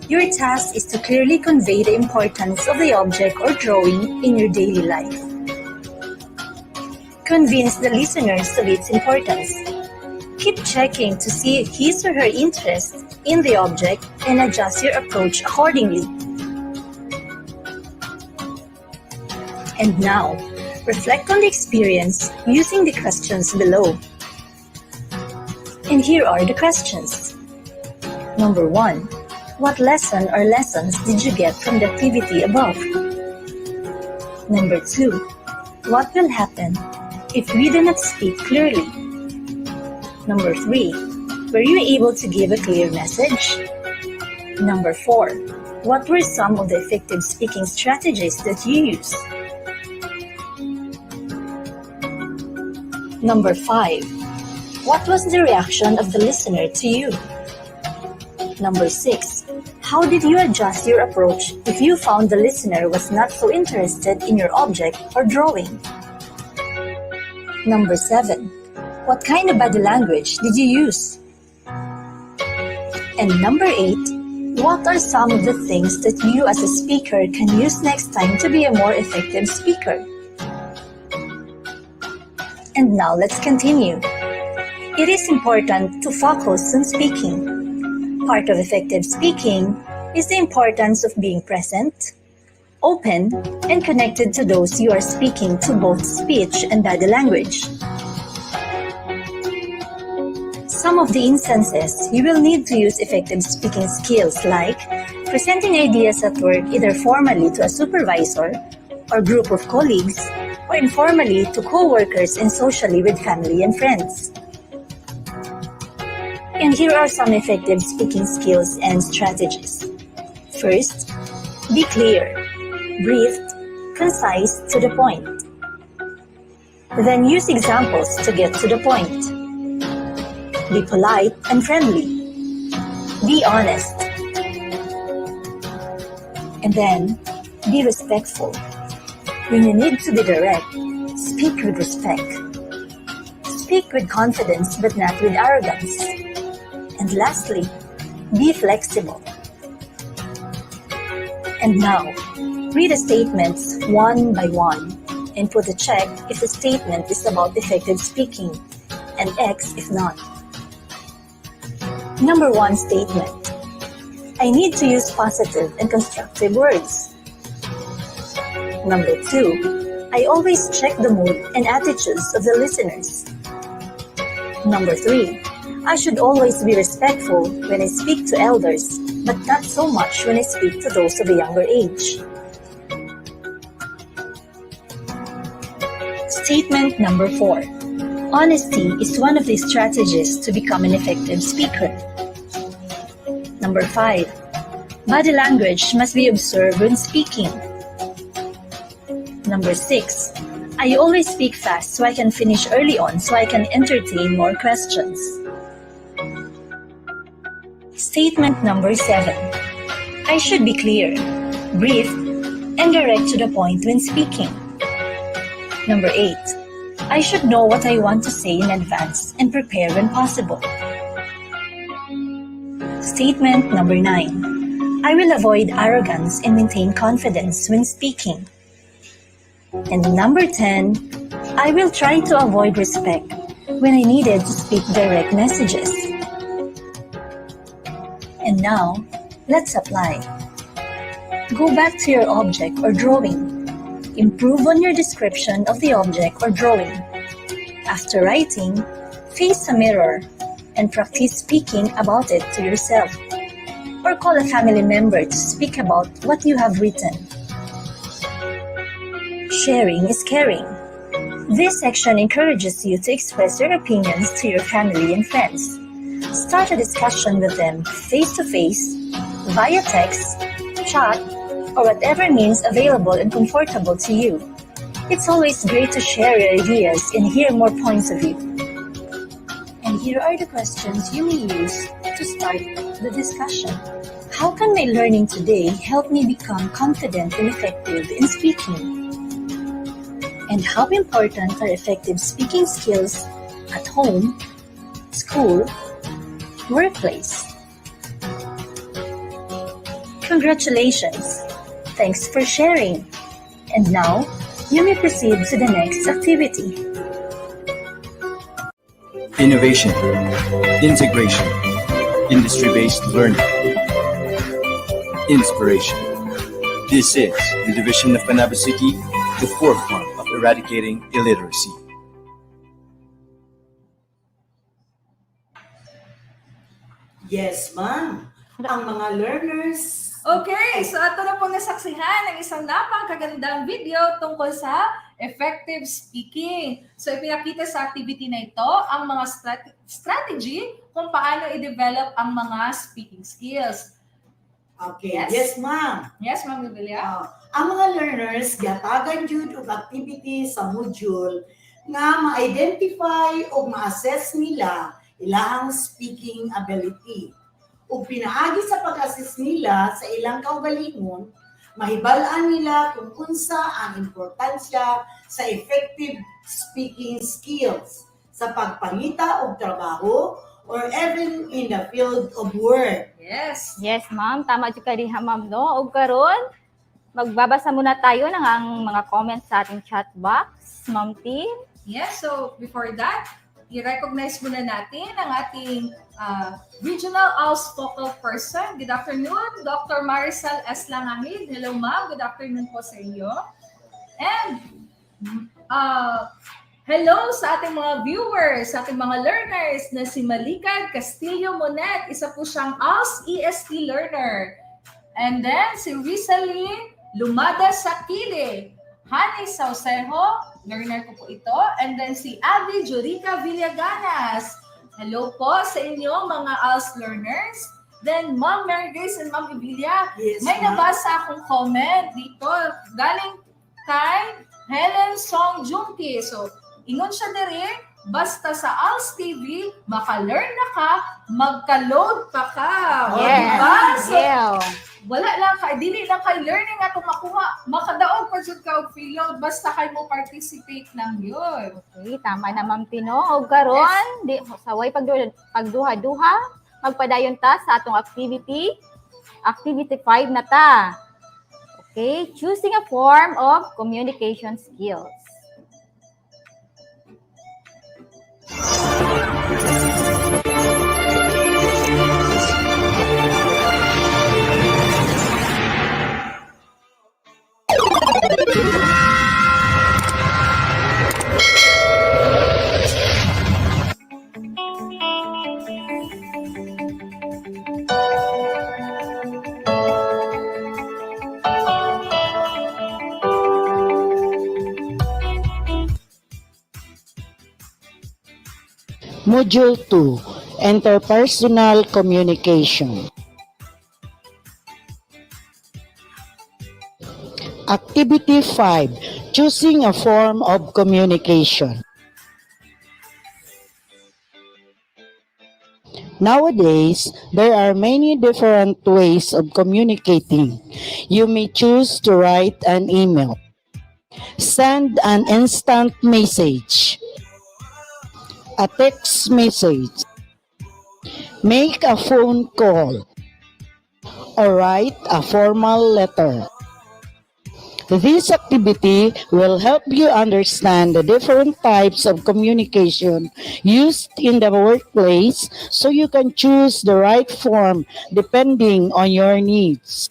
Your task is to clearly convey the importance of the object or drawing in your daily life. Convince the listeners of its importance. Keep checking to see his or her interest in the object and adjust your approach accordingly. And now, reflect on the experience using the questions below. And here are the questions. Number 1. What lesson or lessons did you get from the activity above? Number 2. What will happen if we do not speak clearly? Number 3. Were you able to give a clear message? Number 4. What were some of the effective speaking strategies that you used? Number 5. What was the reaction of the listener to you? Number 6. How did you adjust your approach if you found the listener was not so interested in your object or drawing? Number 7. What kind of body language did you use? And number 8, what are some of the things that you as a speaker can use next time to be a more effective speaker? And now let's continue. It is important to focus on speaking. Part of effective speaking is the importance of being present, open, and connected to those you are speaking to, both speech and body language. Some of the instances you will need to use effective speaking skills like presenting ideas at work either formally to a supervisor or group of colleagues, or informally to co-workers and socially with family and friends. And here are some effective speaking skills and strategies. First, be clear, brief, concise, to the point. Then use examples to get to the point. Be polite and friendly. Be honest. And then, be respectful. When you need to be direct, speak with respect. Speak with confidence but not with arrogance. And lastly, be flexible. And now, read the statements one by one and put a check if the statement is about effective speaking and X if not. Number 1 statement. I need to use positive and constructive words. Number 2. I always check the mood and attitudes of the listeners. Number 3. I should always be respectful when I speak to elders, but not so much when I speak to those of a younger age. Statement number 4. Honesty is one of the strategies to become an effective speaker. Number 5. Body language must be observed when speaking. Number 6. I always speak fast so I can finish early on so I can entertain more questions. Statement number 7. I should be clear, brief, and direct to the point when speaking. Number 8. I should know what I want to say in advance and prepare when possible. Statement number 9. I will avoid arrogance and maintain confidence when speaking. And number 10. I will try to avoid respect when I needed to speak direct messages. And now, let's apply. Go back to your object or drawing. Improve on your description of the object or drawing. After writing, face a mirror and practice speaking about it to yourself. Or call a family member to speak about what you have written. Sharing is caring. This section encourages you to express your opinions to your family and friends. Start a discussion with them face-to-face, via text, chat, or whatever means available and comfortable to you. It's always great to share your ideas and hear more points of view. And here are the questions you may use to start the discussion. How can my learning today help me become confident and effective in speaking? And how important are effective speaking skills at home, school, workplace? Congratulations! Thanks for sharing. And now, you may proceed to the next activity. Innovation, integration, industry-based learning, inspiration. This is the division of Panabo City, the forefront of eradicating illiteracy. Yes, ma'am. Ang mga learners. Okay, so ito na po nasaksihan ng isang napakagandang video tungkol sa effective speaking. So ipinakita sa activity na ito ang mga strategy kung paano i-develop ang mga speaking skills. Okay, yes, ma'am. Yes, Ma'am Lilia. Ang mga learners gatagan jud og activity sa module nga ma-identify o ma-assess nila ilahang speaking ability. Ug pinaagi sa pag-assess nila sa ilang kaugalingon, mahibal-an nila kung unsa ang importansya sa effective speaking skills sa pagpangita og trabaho or even in the field of work. Yes. Yes, ma'am. Tama dyan ka diha, ma'am, no? O karon, magbabasa muna tayo ng ang mga comments sa ating chat box, Ma'am Tin. Yes, so before that, i-recognize muna natin ang ating Regional ALS Focal Person. Good afternoon, Dr. Marisol S. Langahid. Hello, ma'am. Good afternoon po sa iyo. And hello sa ating mga viewers, sa ating mga learners na si Malikad Castillo Monet. Isa po siyang ALS EST learner. And then si Rizaline Lumada Sakile. Hani Saucejo, learner ko po ito. And then si Abby Jurica Villaganas. Hello po sa inyo mga ALS learners. Then Ma'am Mary Grace and Ma'am Evilia, Yes, may ma'am. nabasa akong comment dito. Galing kay Helen Song Junki. So, ingon siya diri, basta sa ALS TV, maka-learn na ka, magka-load pa ka. O, diba? So, Yeah. wala lang kay dili lang kay learning ato makuha makadaog pa jud ka og preload basta kay mo participate lang yun. Okay, tama na, Ma'am Tino. O karon, di saway pagduha-duha, magpadayon ta sa atong activity. Activity 5 na ta. Okay, choosing a form of communication skills. Module 2, Interpersonal Communication. Activity 5, Choosing a Form of Communication. Nowadays, there are many different ways of communicating. You may choose to write an email, send an instant message, a text message, make a phone call, or write a formal letter. This activity will help you understand the different types of communication used in the workplace so you can choose the right form depending on your needs.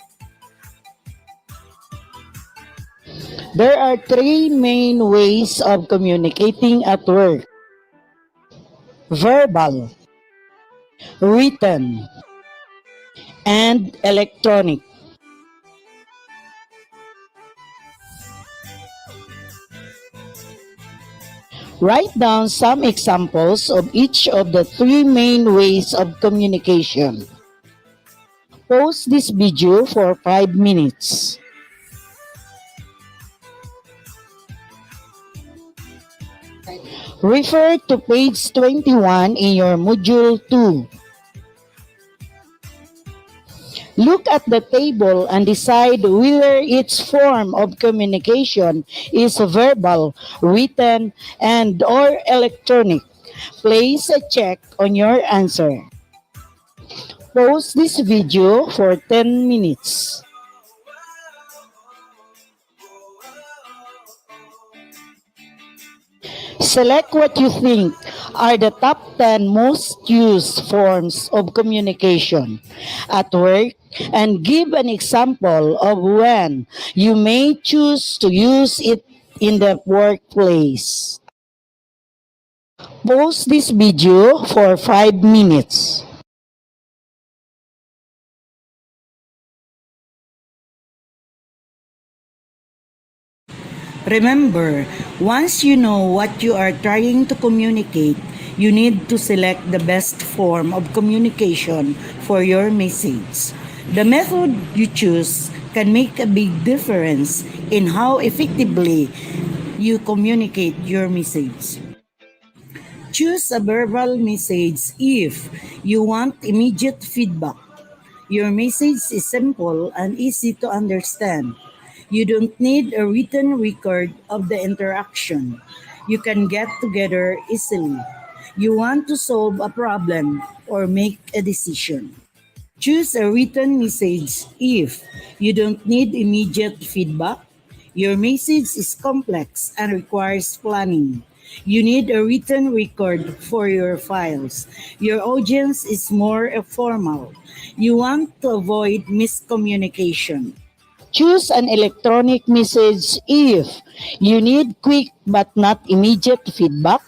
There are three main ways of communicating at work: verbal, written, and electronic. Write down some examples of each of the three main ways of communication. Pause this video for 5 minutes. Refer to page 21 in your Module 2. Look at the table and decide whether its form of communication is verbal, written, and or electronic. Place a check on your answer. Pause this video for 10 minutes. Select what you think are the top 10 most used forms of communication at work and give an example of when you may choose to use it in the workplace. Pause this video for 5 minutes. Remember, once you know what you are trying to communicate, you need to select the best form of communication for your message. The method you choose can make a big difference in how effectively you communicate your message. Choose a verbal message if you want immediate feedback. Your message is simple and easy to understand. You don't need a written record of the interaction. You can get together easily. You want to solve a problem or make a decision. Choose a written message if you don't need immediate feedback. Your message is complex and requires planning. You need a written record for your files. Your audience is more formal. You want to avoid miscommunication. Choose an electronic message if you need quick but not immediate feedback.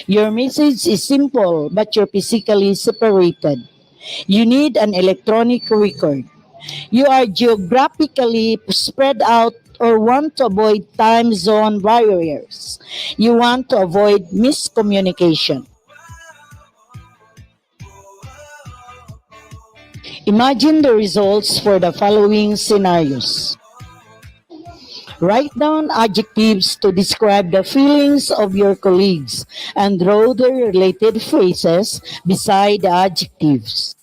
Your message is simple but you're physically separated. You need an electronic record. You are geographically spread out or want to avoid time zone barriers. You want to avoid miscommunication. Imagine the results for the following scenarios. Write down adjectives to describe the feelings of your colleagues and draw the related phrases beside the adjectives.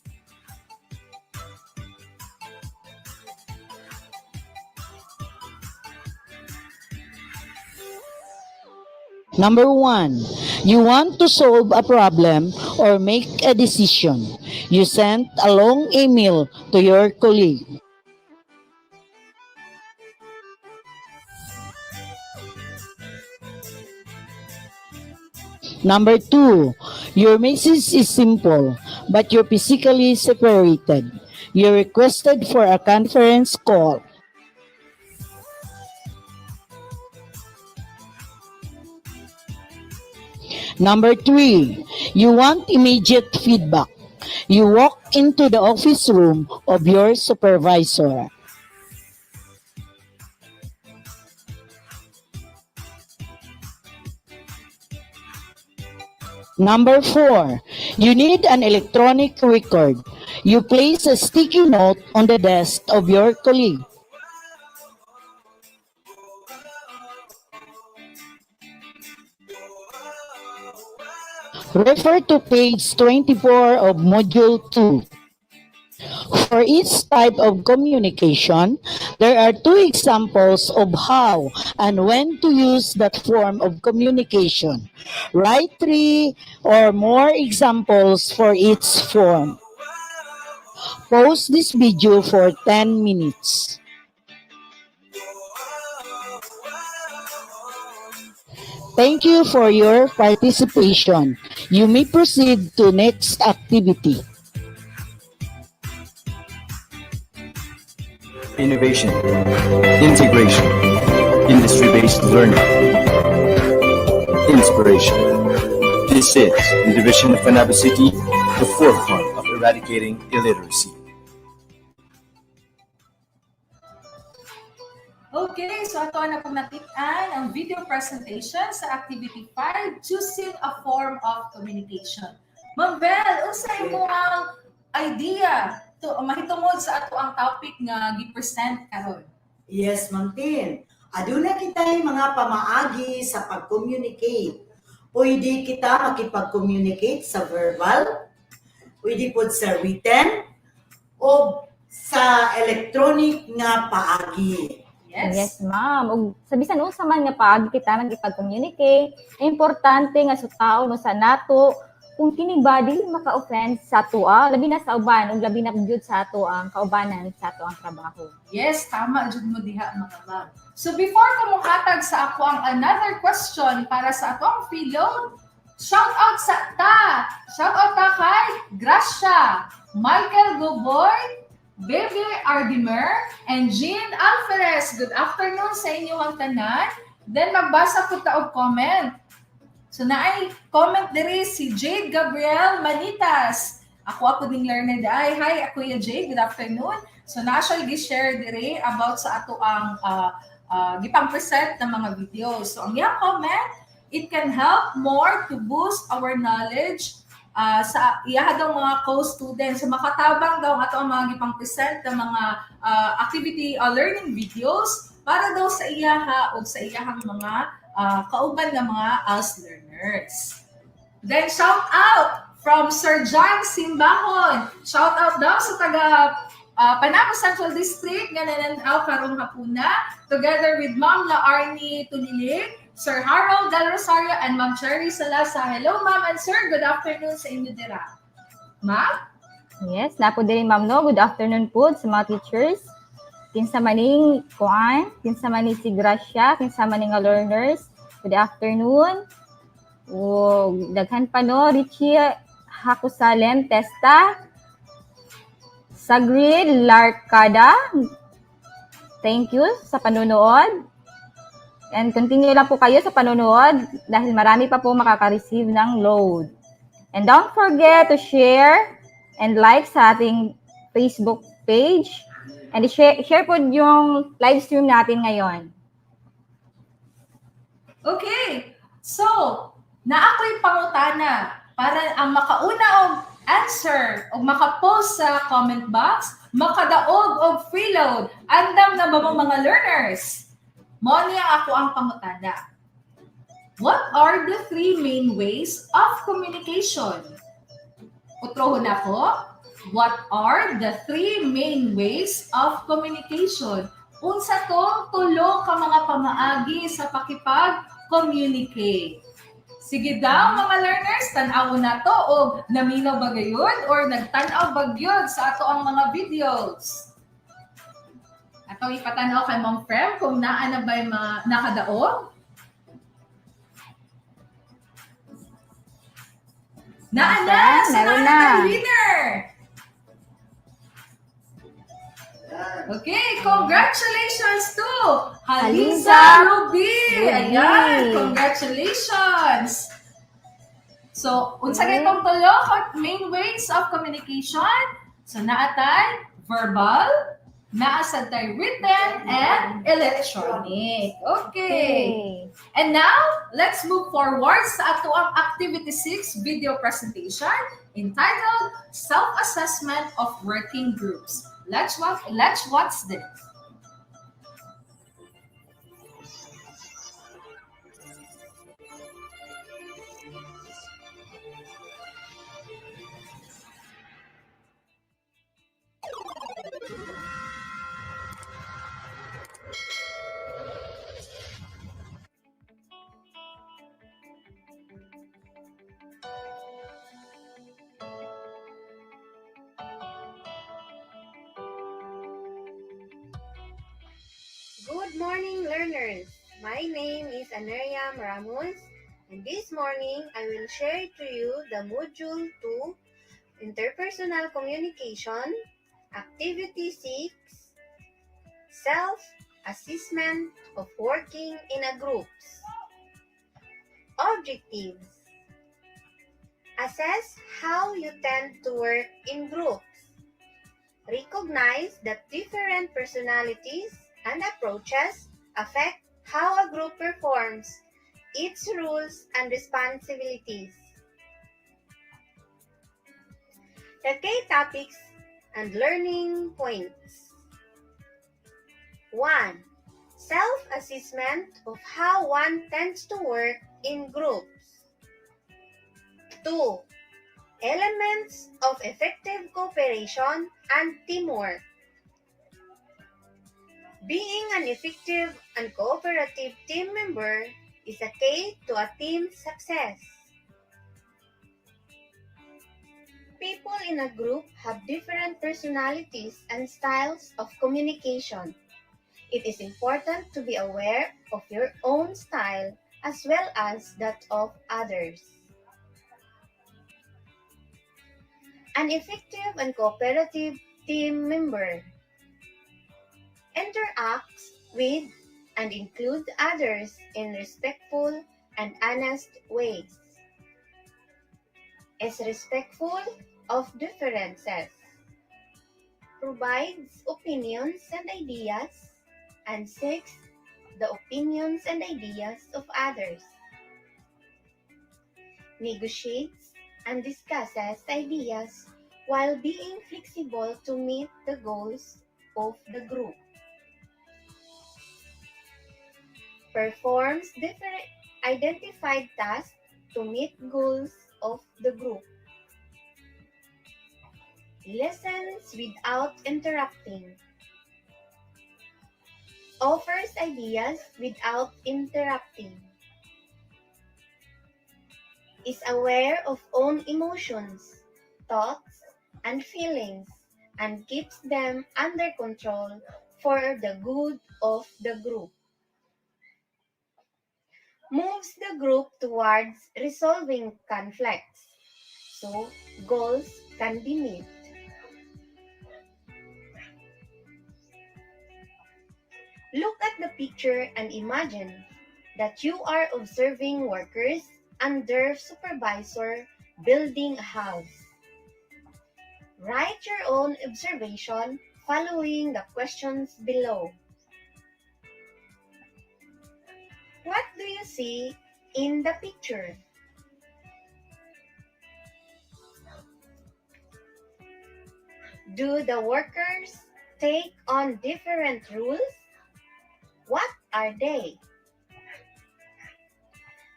Number 1, you want to solve a problem or make a decision. You sent a long email to your colleague. Number 2, your message is simple, but you're physically separated. You requested for a conference call. Number 3, you want immediate feedback. You walk into the office room of your supervisor. Number 4, you need an electronic record. You place a sticky note on the desk of your colleague. Refer to page 24 of Module 2. For each type of communication, there are 2 examples of how and when to use that form of communication. Write 3 or more examples for each form. Pause this video for 10 minutes. Thank you for your participation. You may proceed to next activity. Innovation, integration, industry-based learning, inspiration. This is the division of Panabo City, the forefront of eradicating illiteracy. Okay, so ato na pong nakita ang video presentation sa Activity 5, Choosing a Form of Communication. Ma'am Bel, unsay mo ang idea to mahitungod sa ato ang topic nga gi-present karon? Yes, Ma'am Tin. Aduna kita'y mga pamaagi sa pag-communicate. Pwede kita makipag-communicate sa verbal, pwede po sa written, o sa electronic nga paagi. Yes, ma'am. Ug sa bisan unsa man nga paagi kita nagipag-communicate, importante nga sa tao no sa nato kung kini ba dili maka-offend sa ato, labi na sa uban ug labi na jud sa ato ang kaubanan sa ato ang trabaho. Yes, tama jud mo diha mga ma'am. So before ko monghatag sa ako ang another question para sa ato ang preload, shout out ta kay Gracia, Michael Goboy, Bebe Ardimer, and Jean Alvarez. Good afternoon sa inyong tanan. Then magbasa ko ta og comment. So naay comment diri si Jade Gabriel Manitas. Ako ding learner day. Hi, ako ya Jade. Good afternoon. So na siya gi-share diri about sa ato ang gipang-present ng mga videos. So ang iyang comment, it can help more to boost our knowledge sa iya daw mga co-students. So makatabang daw ato ang mga gipang-present ng mga activity learning videos para daw sa iyaha o sa iyahang mga kauban ng mga ALS learners. Then shout out from Sir John Simbahon. Shout out daw sa taga Panabo Central District nga nananaw karong hapuna together with Ma'am La Arnie Tulilig, Sir Harold Del Rosario and Ma'am Cherry Salasa. Hello, Ma'am and Sir. Good afternoon sa inyo dira. Ma'am? Yes, napo din ma'am no. Good afternoon po sa mga teachers. Kinsa maning kuan, kinsa maning si Gracia, kinsa maning nga learners. Good afternoon. O daghan pa no, Richie Hakusalen Testa. Sagrid Larcada. Thank you sa panonood. And continue lang po kayo sa panonood dahil marami pa po makaka-receive ng load. And don't forget to share and like sa ating Facebook page. And share po yung live stream natin ngayon. Okay. So, naako'y pangutana para ang makauna og answer o makapost sa comment box, makadaog og freeload. Andam na ba mga learners? Mo niya ako ang pangutana. What are the three main ways of communication? Utrohon ako. What are the three main ways of communication? Unsa tong tulo ka mga pamaagi sa pakipag-communicate? Sige daw mga learners, tan-aw na to o naminaw ba gayon or nagtan-aw ba gyud sa ato ang mga videos? Atong ipatanaw kay Ma'am Frem kung naa na ba'y nakadaog? Naa na! So Meron naa na. na winner! Okay, congratulations to Haliza Ruby! Ayan, congratulations! So, unsa kay itong tulo main ways of communication? So, naatay verbal, naasad written, and electronic. Okay. And now, let's move forward sa ato ang Activity 6 video presentation entitled Self-Assessment of Working Groups. Let's watch this. Good morning, learners. My name is Anariam Ramos, and this morning I will share to you the Module 2, Interpersonal Communication, Activity 6, Self-Assessment of Working in a Groups. Objectives: assess how you tend to work in groups. Recognize that different personalities and approaches affect how a group performs its rules and responsibilities. The key topics and learning points. 1. Self-assessment of how one tends to work in groups. 2. Elements of effective cooperation and teamwork. Being an effective and cooperative team member is a key to a team's success. People in a group have different personalities and styles of communication. It is important to be aware of your own style as well as that of others. An effective and cooperative team member interacts with and includes others in respectful and honest ways. Is respectful of differences. Provides opinions and ideas and seeks the opinions and ideas of others. Negotiates and discusses ideas while being flexible to meet the goals of the group. Performs different identified tasks to meet goals of the group. Listens without interrupting. Offers ideas without interrupting. is aware of own emotions, thoughts, and feelings, and keeps them under control for the good of the group. Moves the group towards resolving conflicts so goals can be met. Look at the picture and imagine that you are observing workers under supervisor building a house. Write your own observation following the questions below. What do you see in the picture? Do the workers take on different rules? What are they?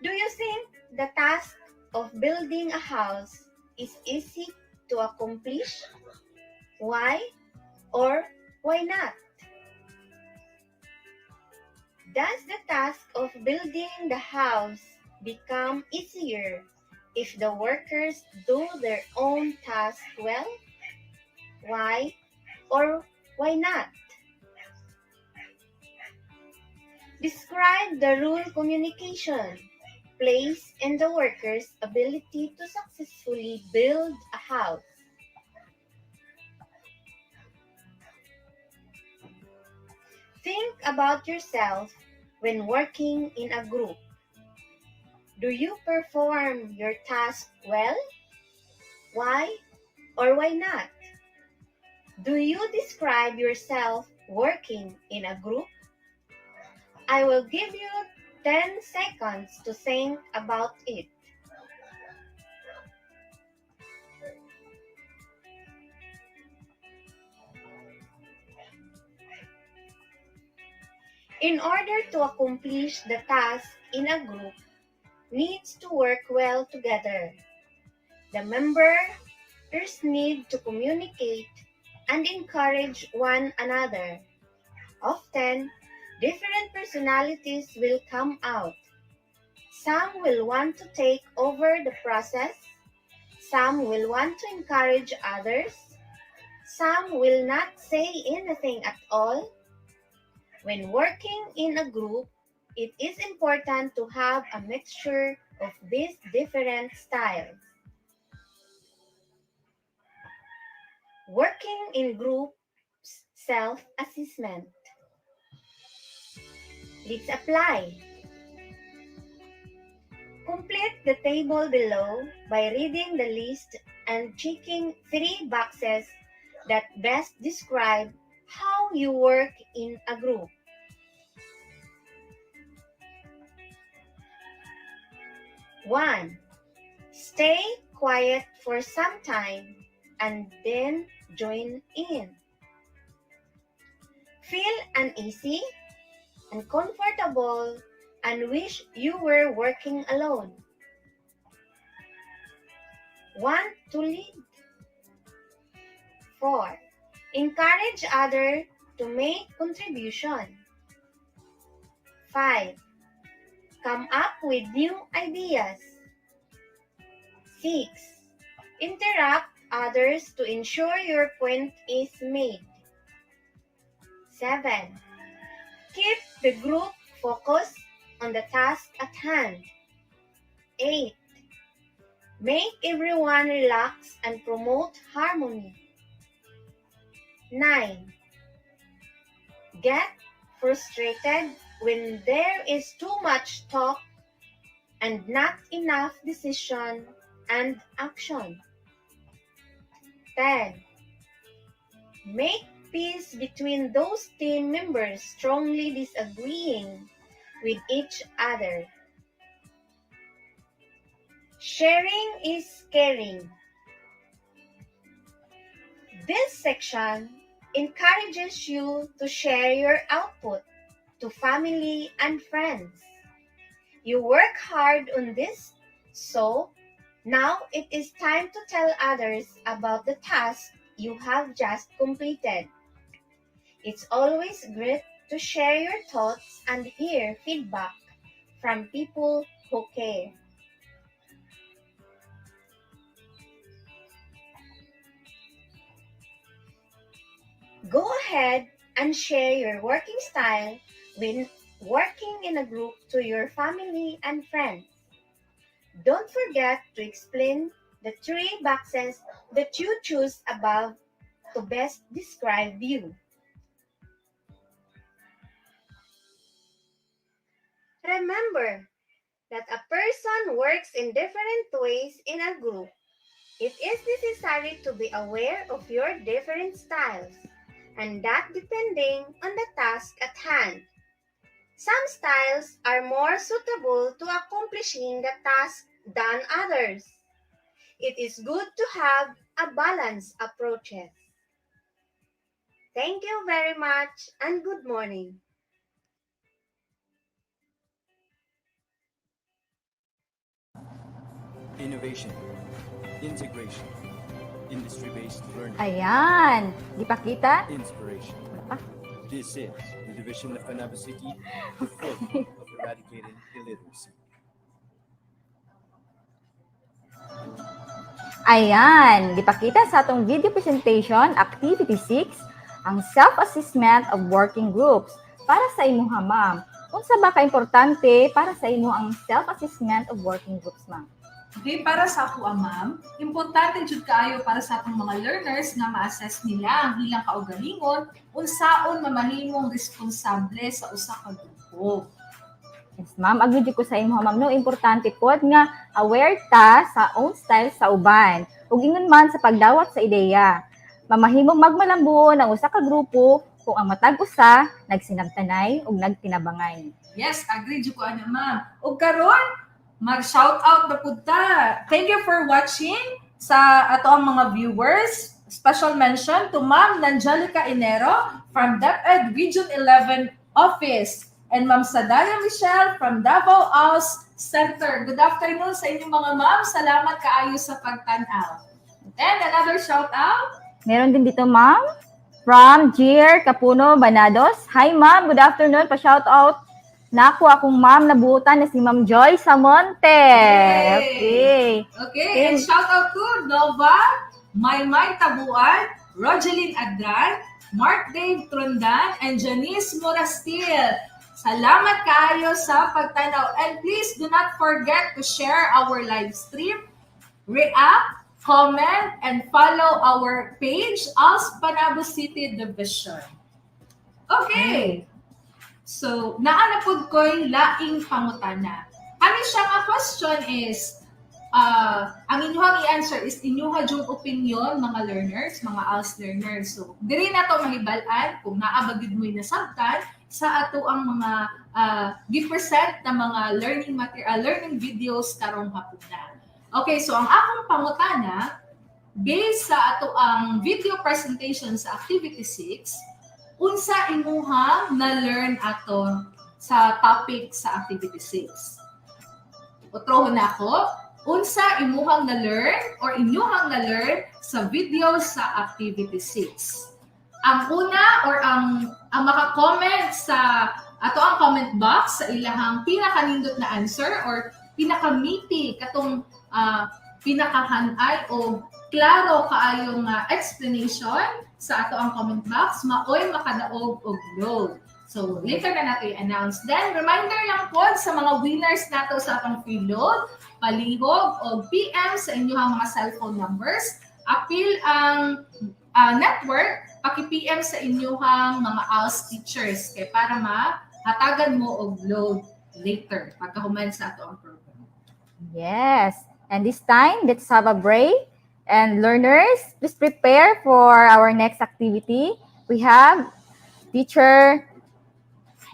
Do you think the task of building a house is easy to accomplish? Why or why not? Does the task of building the house become easier if the workers do their own task well? Why or why not? Describe the rule communication plays in the workers' ability to successfully build a house. Think about yourself when working in a group. Do you perform your task well? Why or why not? Do you describe yourself working in a group? I will give you 10 seconds to think about it. In order to accomplish the task in a group, needs to work well together. The members need to communicate and encourage one another. Often, different personalities will come out. Some will want to take over the process. Some will want to encourage others. Some will not say anything at all. When working in a group, it is important to have a mixture of these different styles. Working in groups self-assessment. Let's apply. Complete the table below by reading the list and checking 3 boxes that best describe how you work in a group. One, stay quiet for some time and then join in. Feel uneasy, uncomfortable, and wish you were working alone. Want to lead. 4. Encourage others to make contribution. 5. Come up with new ideas. 6. Interrupt others to ensure your point is made. 7. Keep the group focused on the task at hand. 8. Make everyone relax and promote harmony. 9. Get frustrated when there is too much talk and not enough decision and action. 10. Make peace between those team members strongly disagreeing with each other. Sharing is caring. This section encourages you to share your output to family and friends. You work hard on this, so now it is time to tell others about the task you have just completed. It's always great to share your thoughts and hear feedback from people who care. Go ahead and share your working style when working in a group to your family and friends. Don't forget to explain the three boxes that you choose above to best describe you. Remember that a person works in different ways in a group. It is necessary to be aware of your different styles, and that depending on the task at hand. Some styles are more suitable to accomplishing the task than others. It is good to have a balanced approaches. Thank you very much and good morning. Innovation, integration, industry-based learning, Ayan. Ipakita. inspiration. This is the division of Panabo City, the forefront of eradicating illiteracy. Ayan. Ipakita sa atong video presentation, Activity 6, ang self-assessment of working groups. Para sa imuha, ma'am. Unsa ba ka-importante para sa imo ang self-assessment of working groups, ma'am? Okay, para sa ako, ma'am, importante jud kaayo para sa atong mga learners nga ma-assess nila ang ilang kaugalingon unsaon mamahimong responsable sa usa ka grupo. Yes, ma'am. Agree ko sa imo, ma'am. No, importante pod nga aware ta sa own style sa uban. Ug ingon man sa pagdawat sa ideya. Mamahimong magmalambon ang usa ka grupo kung ang matag usa nagsinabtanay ug nagtinabangay. Yes, agree jud ko ana, ma'am. Ug karon mag-shout out na pud ta. Thank you for watching sa ato ang mga viewers. Special mention to Ma'am Nanjalica Enero from DepEd Region 11 Office and Ma'am Sadaya Michelle from Davao Aus Center. Good afternoon sa inyong mga ma'am. Salamat kaayo sa pagtanaw. And another shout out. Meron din dito, ma'am, from Jier Capuno Banados. Hi, ma'am. Good afternoon. Pa-shout out Naku, akong ma'am nabutan na si Ma'am Joy Samonte. Okay. Okay, and shout out to Nova, Maymay Tabuan, Rogeline Adran, Mark Dave Trondan, and Janice Morastil. Salamat kayo sa pagtanaw. And please do not forget to share our live stream, react, comment, and follow our page as Panabo City Division. Okay. So, naanapod ko'y laing pangutana. Ano siya nga question is, ang inyong i-answer is inyong yung opinion, mga learners, mga ALS learners. So, diri na to mahibalaan kung naabagid mo'y nasabtan sa ato ang mga gi-present na mga learning videos karong hapuna. Okay, so ang akong pangutana, based sa ato ang video presentation sa Activity 6, unsa imuha na-learn ato sa topic sa Activity 6? Utrohon na ako. Unsa imuhang na-learn or inyuhang na-learn sa video sa Activity 6? Ang una or ang maka-comment sa ato ang comment box sa ilahang pinakanindot na answer or pinaka-meaty katong pinakahanay o klaro kaayong explanation sa ato ang comment box, maoy makadaog og load. So, later na nato i-announce. Then, reminder lang po sa mga winners nato sa atong free load, palihog o PM sa inyong mga cellphone numbers. Appeal ang network, paki-PM sa inyong mga ALS teachers kay para mahatagan mo og load later pagkahuman sa ato ang program. Yes. And this time, let's have a break. And learners, please prepare for our next activity. We have teacher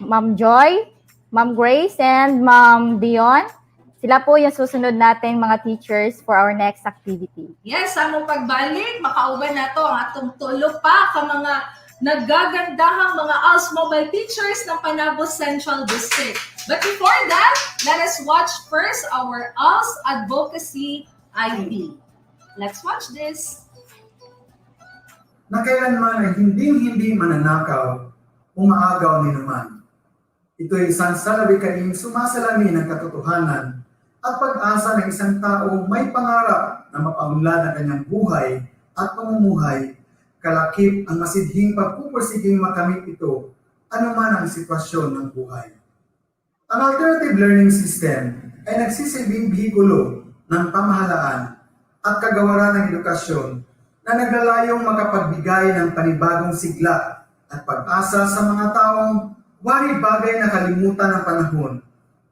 Ma'am Joy, Ma'am Grace, and Ma'am Dion. Sila po yung susunod natin mga teachers for our next activity. Yes, among pagbalik, makauban na to ang atong tulo pa ka mga naggagandahang mga ALS mobile teachers ng Panabo Central District. But before that, let us watch first our ALS Advocacy ID. Let's watch this. Na kailanman ay hindi mananakaw o maagaw ni naman. Ito ay isang salawikain sumasalamin ng katotohanan at pag-asa ng isang taong may pangarap na mapaunlad ang kanyang buhay at pamumuhay kalakip ang masidhing pagpupursiging makamit ito, anuman ang sitwasyon ng buhay. Ang alternative learning system ay nagsisilbing bihikulo ng pamahalaan at kagawaran ng edukasyon na naglalayong makapagbigay ng panibagong sigla at pag-asa sa mga taong wari bagay na kalimutan ng panahon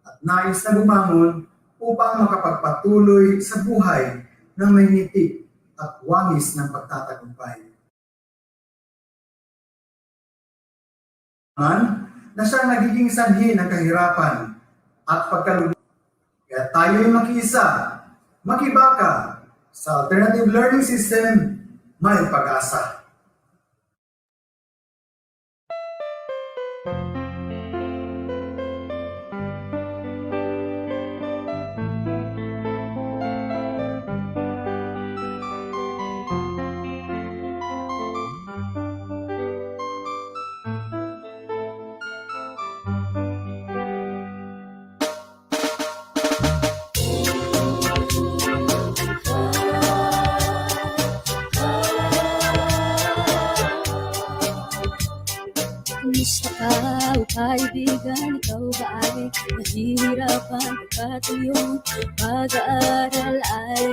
at nais na bumangon upang makapagpatuloy sa buhay ng may ngiti at wangis ng pagtatagumpay. Na siyang nagiging sanhi ng kahirapan at pagkalugod. Kaya tayo'y makiisa, makibaka sa alternative learning system, may pag-asa. Kumusta ka o kaibigan? Ikaw ba ay nahihirapan? Pagkat iyong pag-aaral ay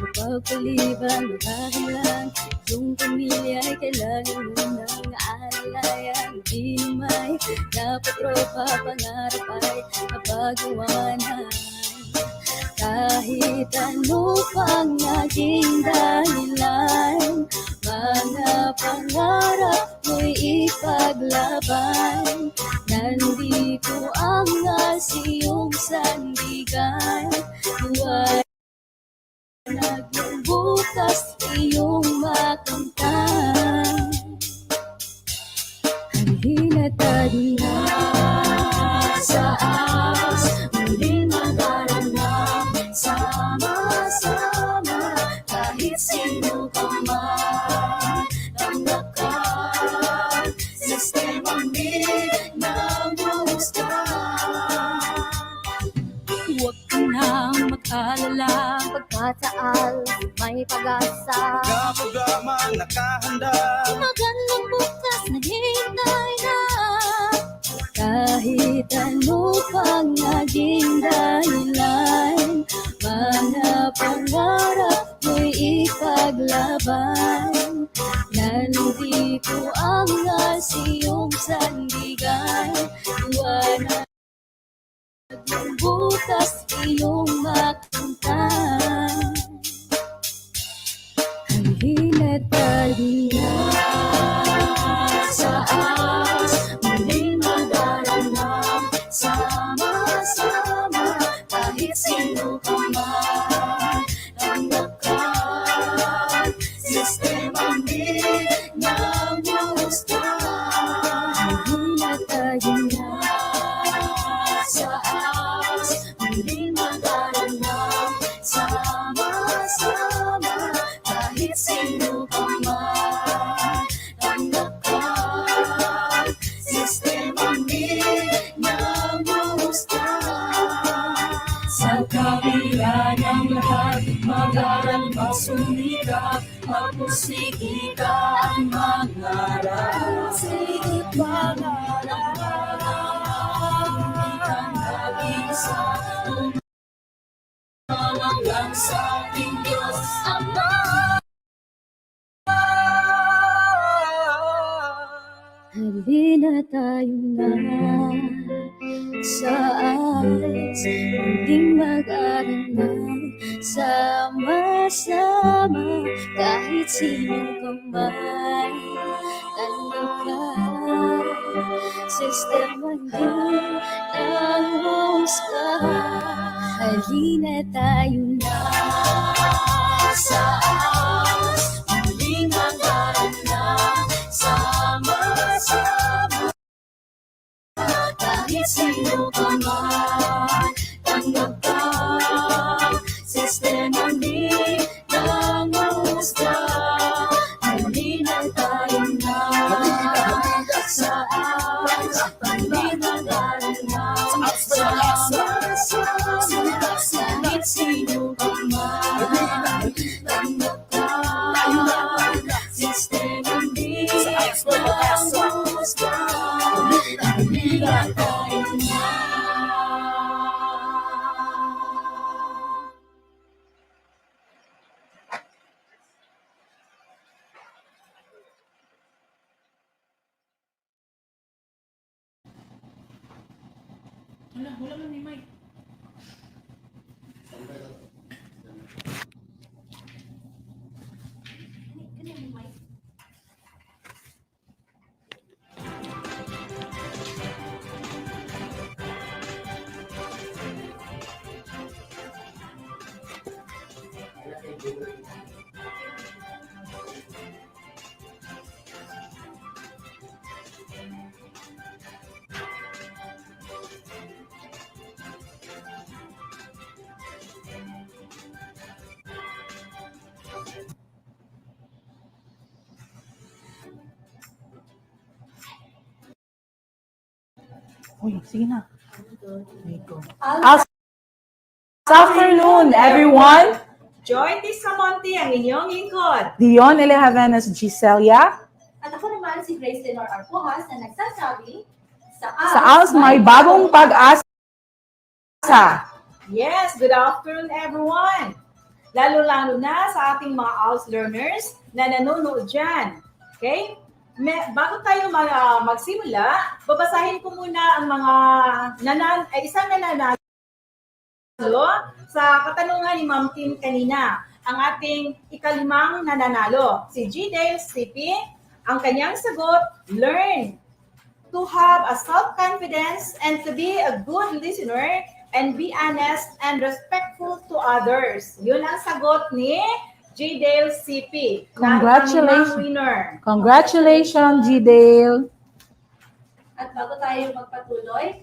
mapagpaliban o dahilan? Iyong pamilya ay kailangan mo ng aalalayan. Di may napatropa, pangarap ay napagawanan. Kahit ano pang naging dahilan, mga pangarap mo'y ipaglaban. Nandito ang iyong sandigan. Huwag nagbubukas iyong makamtan. Halina tayo na sa as, muling mag-aralan. Sama-sama, kahit sino pa man ang nakan, sistemang di namustan. Huwag ka nang mag-alala, Pagkataal, may pag-asa. Programa nakahanda, magandang bukas naghihintay na. Kahit ano pang naging dahilan, mga pangarap mo'y ipaglaban. Nandito ang iyong sandigan. Iwanan ng bukas iyong makamtan. Halina tayo na sa as, muling mag-aralan. Sama-sama, kahit sino pa man ang nakan, sistemang di namustan. Halina tayo na sa as, muling mag-aralan. Sama-sama, kahit sino pa man ang nakan, sistemang di namustan. Sa kabila ng lahat, mag-aral, magsumikap, magpursige ka ang mangarap. Sige, pangarap, hindi ka nag-iisa. Hanggang sa ating Diyos Ama. Halina tayo na sa as, muling mag-aralan. Sama-sama, kahit sino pa man ang nakan, sistemang di namustan. Halina tayo na sa as, muling mag-aralan. Sama-sama, kahit sino pa man ang nakan, sistemang di namustan. Halina tayo na sa as, muling mag-aralan. Sama-sama, kahit sino pa man ang nakan, Wala man ni Mike. Uy, sige na. Afternoon, everyone. Join this Samonti ang inyong lingkod. Dion Elehavenas Giselia. At ako naman si Grace Lenor Arpujas na nagsasabi, Sa ALS may bagong pag-asa. Yes, good afternoon everyone. Lalo-lalo na sa ating mga ALS learners na nanonood dyan. Okay? Bago tayo magsimula, babasahin ko muna ang mga isang nananalo sa katanungan ni Ma'am Kim kanina. Ang ating ikalimang nananalo, si G. Dale CP, ang kanyang sagot, learn to have a self-confidence and to be a good listener and be honest and respectful to others. Yun ang sagot ni G. Dale CP. Congratulations. Winner. Congratulations, G. Dale. At bago tayo magpatuloy,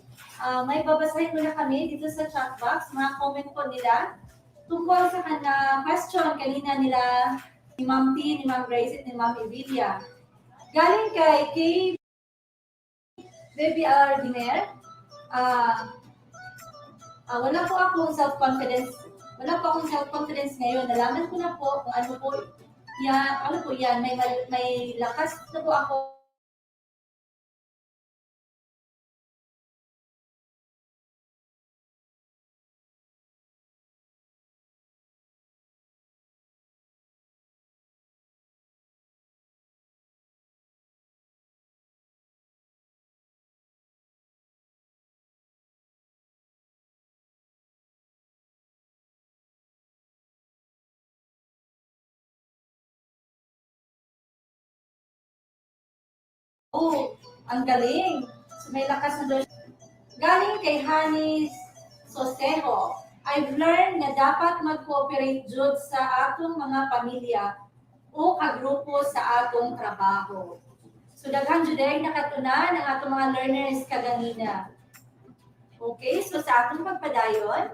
may babasahin muna kami dito sa chat box, mga comment po nila tungkol sa question kanina nila ni Ma'am T, ni Ma'am Grace, at ni Ma'am Evilia. Galing kay Baby Ardiner, wala po akong self-confidence. Wala po akong self-confidence ngayon. Nalaman ko na po kung ano po yan. May lakas na po ako. Oh, ang galing. So, may lakas na doon. Galing kay Hanis Sosejo, I've learned na dapat mag-cooperate jud sa atong mga pamilya o kagrupo sa atong trabaho. So, daghan jud ay nakatunan ang atong mga learners kaganina. Okay, so sa atong pagpadayon,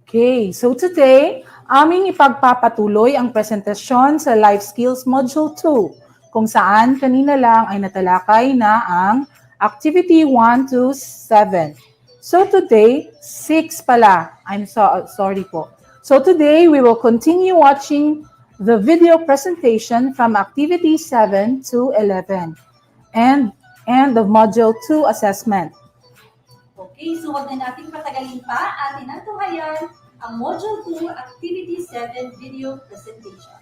Okay, so today, aming ipagpapatuloy ang presentasyon sa Life Skills Module 2, kung saan kanina lang ay natalakay na ang Activity 1 to 7. So today, 6 pala. Sorry po. So today, we will continue watching the video presentation from Activity 7 to 11 and the Module 2 assessment. okay, so wag na natin patagalin pa. Atin ang tuhayan ang Module 2 Activity 7 video presentation.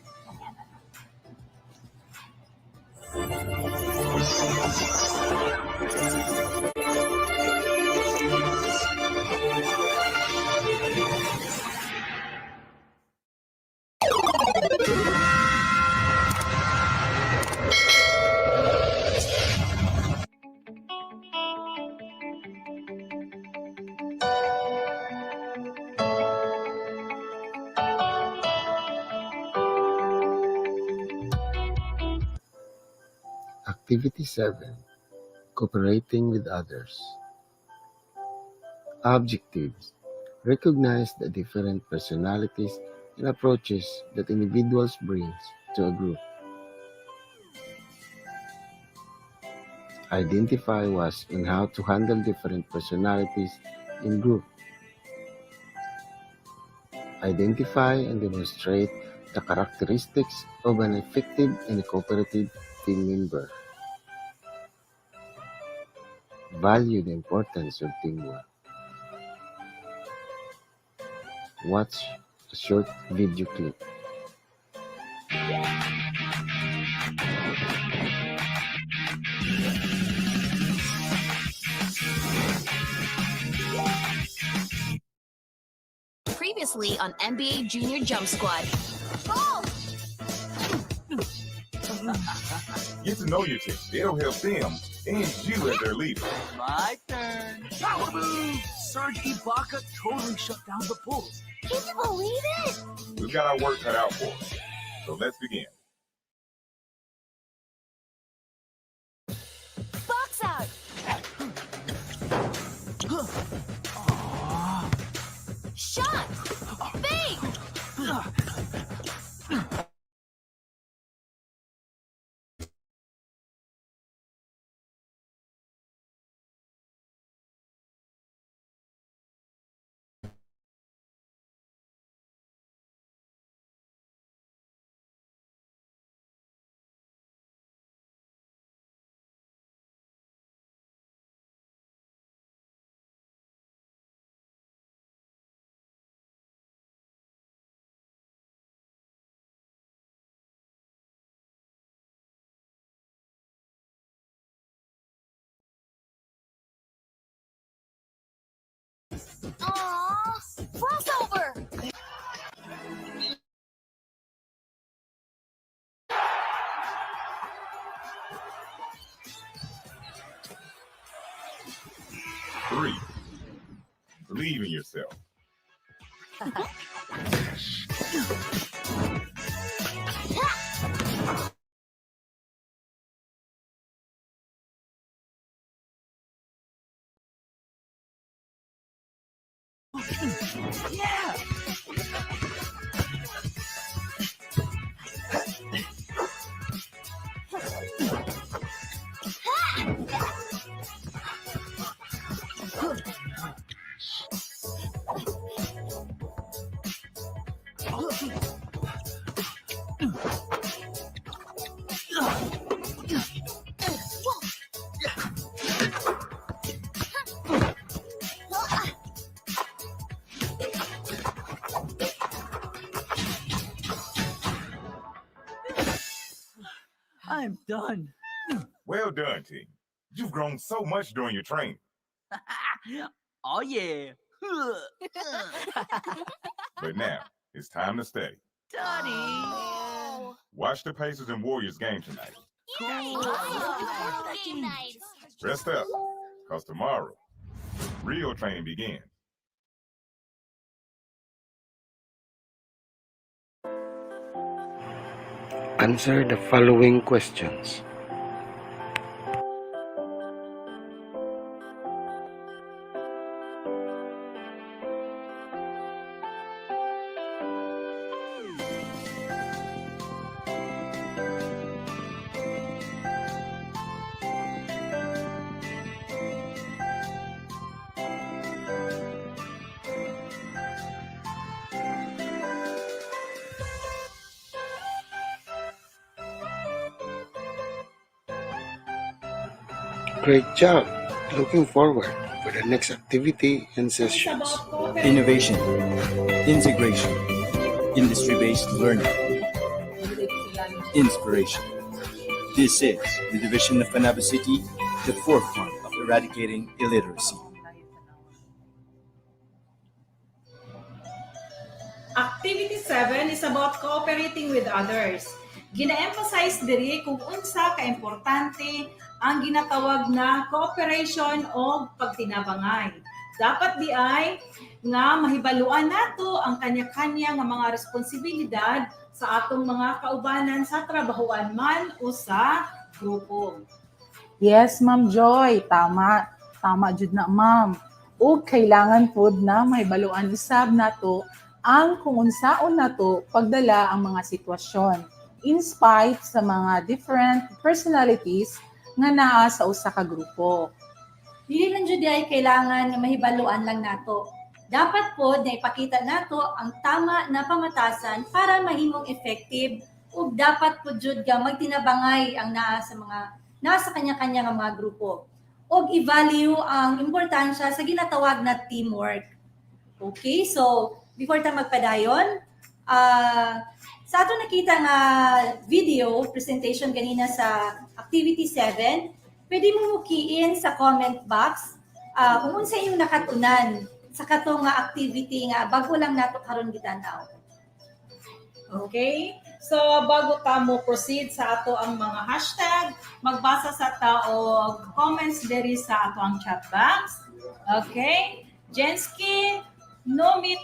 Activity 7. Cooperating with others. Objectives. Recognize the different personalities and approaches that individuals bring to a group. Identify was and how to handle different personalities in group. Identify and demonstrate the characteristics of an effective and cooperative team member. Value the importance of teamwork. Watch a short video clip. previously on NBA Junior Jump Squad. Oh! Get to know your team. It'll help them and you as their leader. My turn. Power move! Serge Ibaka totally shut down the Bulls. Can you believe it? We've got our work cut out for us. So let's begin. Box out! Shot! Fake! Aww! Crossover! Three. Believe in yourself. Yeah! I'm done. Well done, team. You've grown so much during your training. Oh, yeah. But now, it's time to study. Daddy. Watch the Pacers and Warriors game tonight. Cool. Game night. Rest up, because tomorrow, real training begins. Answer the following questions. Great job! Looking forward for the next activity and sessions. Innovation, integration, industry-based learning, inspiration. This is the division of Panabo City, the forefront of eradicating illiteracy. Activity 7 is about cooperating with others. Gina-emphasize diri kung unsa ka-importante ang ginatawag na cooperation o pagtinabangay. Dapat di ay nga mahibaluan nato ang kanya-kanya nga mga responsibilidad sa atong mga kaubanan sa trabahoan man o sa grupo. Yes, Ma'am Joy. Tama. Tama jud na, Ma'am. O kailangan pod na mahibaluan usab nato ang kung unsaon nato pagdala ang mga sitwasyon in spite sa mga different personalities nga naa sa usa ka grupo. Dili lang jud ay kailangan nga mahibaluan lang nato. Dapat pod na ipakita nato ang tama na pamatasan para mahimong effective ug dapat pod jud nga magtinabangay ang naa sa nasa kanya-kanya nga mga grupo. Og i-value ang importansya sa ginatawag na teamwork. Okay, so before ta magpadayon, sa ato nakita nga video presentation ganina sa activity 7, pwede mo mukiin sa comment box kung unsa inyong nakatunan sa kato nga activity nga bago lang nato karon gitanaw. Okay? So, bago ta mo proceed sa ato ang mga hashtag, magbasa sa tao comments diri sa ato ang chat box. Okay? Jensky, Nomit,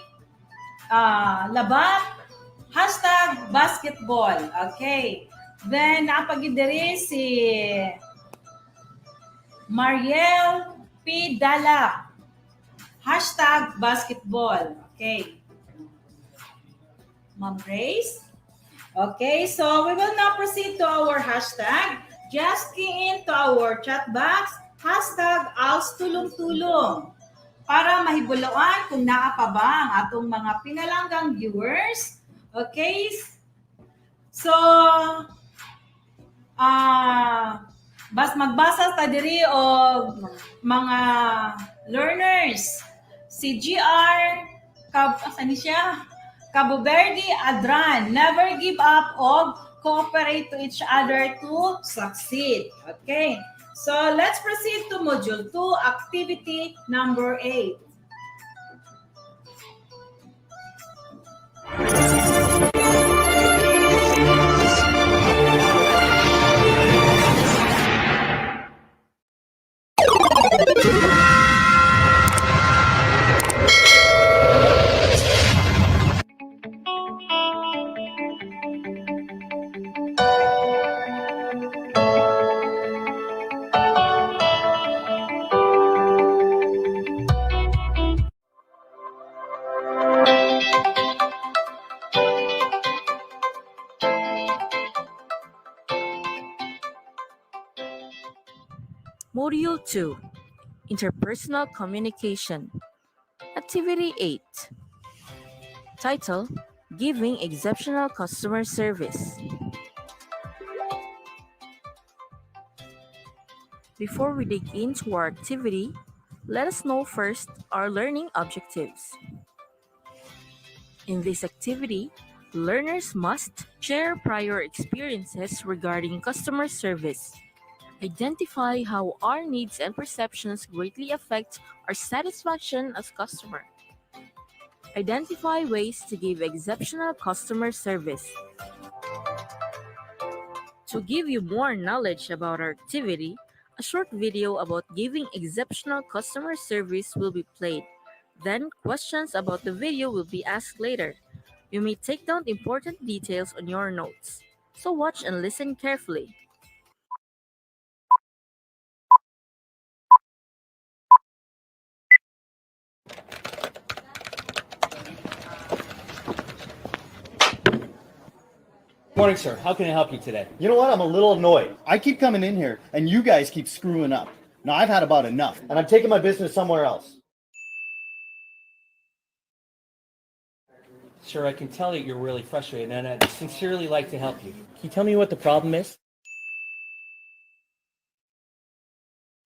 Laban, hashtag basketball. Okay. Then, napagidiri si Mariel P. Dala. Hashtag basketball. Okay. Ma'am Grace. Okay, so we will now proceed to our hashtag. Just key in to our chat box, hashtag Als Tulong-Tulong para mahibuloan kung naa pa ba ang atong mga pinalanggang viewers. Okay? So, magbasa ta diri og mga learners. Si GR asan ni siya? Cabo Verde Adran, never give up og cooperate to each other to succeed. Okay. So, let's proceed to Module 2, Activity number 8. Module 2, Interpersonal Communication. Activity 8. Title, Giving Exceptional Customer Service. Before we dig into our activity, let us know first our learning objectives. In this activity, learners must share prior experiences regarding customer service. Identify how our needs and perceptions greatly affect our satisfaction as customer. Identify ways to give exceptional customer service. To give you more knowledge about our activity, a short video about giving exceptional customer service will be played. Then, questions about the video will be asked later. You may take down important details on your notes. So watch and listen carefully. Morning, sir. How can I help you today? You know what? I'm a little annoyed. I keep coming in here, and you guys keep screwing up. Now, I've had about enough, and I'm taking my business somewhere else. Sir, I can tell that you're really frustrated, and I'd sincerely like to help you. Can you tell me what the problem is?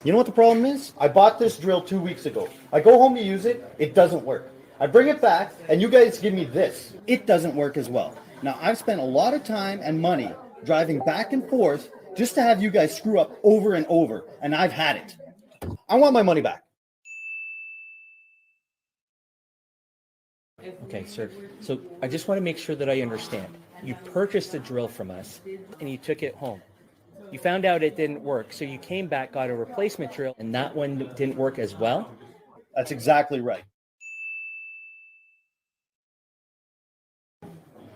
You know what the problem is? I bought this drill 2 weeks ago. I go home to use it, it doesn't work. I bring it back, and you guys give me this. It doesn't work as well. Now, I've spent a lot of time and money driving back and forth just to have you guys screw up over and over, and I've had it. I want my money back. Okay, sir. So I just want to make sure that I understand. You purchased a drill from us, and you took it home. You found out it didn't work, so you came back, got a replacement drill, and that one didn't work as well? That's exactly right.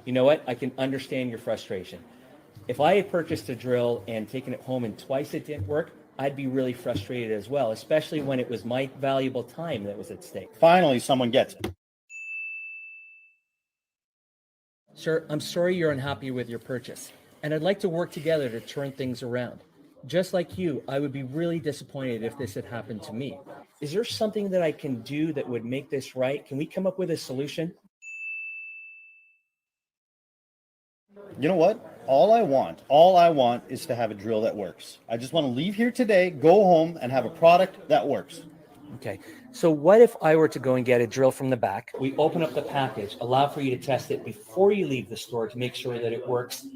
You know what? I can understand your frustration. If I had purchased a drill and taken it home and twice it didn't work, I'd be really frustrated as well, especially when it was my valuable time that was at stake. Finally, someone gets it. Sir, I'm sorry you're unhappy with your purchase, and I'd like to work together to turn things around. Just like you, I would be really disappointed if this had happened to me. Is there something that I can do that would make this right? Can we come up with a solution? You know what? All I want is to have a drill that works. I just want to leave here today, go home, and have a product that works. Okay, so what if I were to go and get a drill from the back? We open up the package, allow for you to test it before you leave the store to make sure that it works.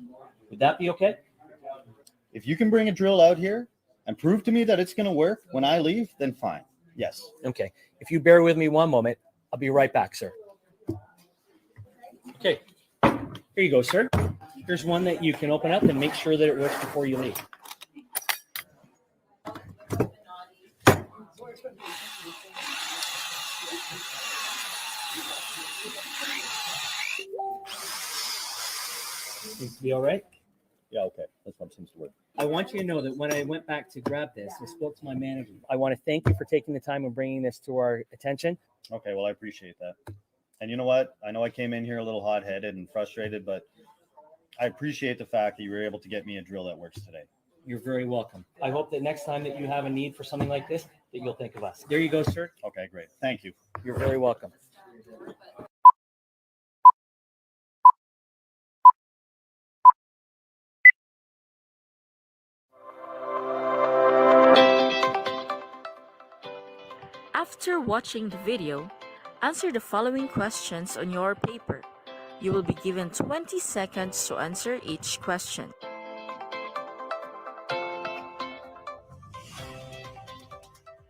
Would that be okay? If you can bring a drill out here and prove to me that it's going to work when I leave, then fine. Yes. Okay, if you bear with me one moment, I'll be right back, sir. Okay, here you go, sir. Here's one that you can open up and make sure that it works before you leave. Seems to be all right. Yeah, okay. This one seems to work. I want you to know that when I went back to grab this, I spoke to my manager. I want to thank you for taking the time and bringing this to our attention. Okay, well, I appreciate that. And you know what? I know I came in here a little hot-headed and frustrated, but I appreciate the fact that you were able to get me a drill that works today. You're very welcome. I hope that next time that you have a need for something like this, that you'll think of us. There you go, sir. Okay, great. Thank you. You're very welcome. After watching the video, answer the following questions on your paper. You will be given 20 seconds to answer each question.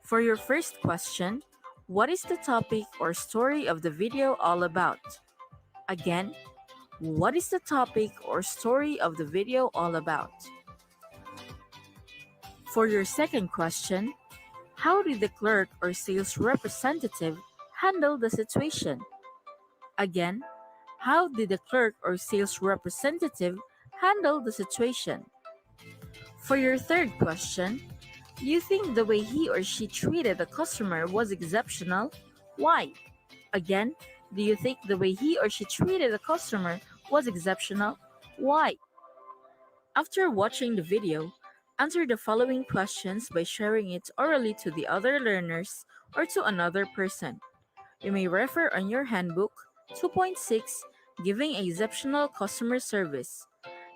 For your first question, what is the topic or story of the video all about? Again, what is the topic or story of the video all about? For your second question, how did the clerk or sales representative handle the situation? Again, how did the clerk or sales representative handle the situation? For your third question, you think the way he or she treated the customer was exceptional? Why? Again, do you think the way he or she treated the customer was exceptional? Why? After watching the video, answer the following questions by sharing it orally to the other learners or to another person. You may refer on your handbook 2.6 Giving Exceptional Customer Service.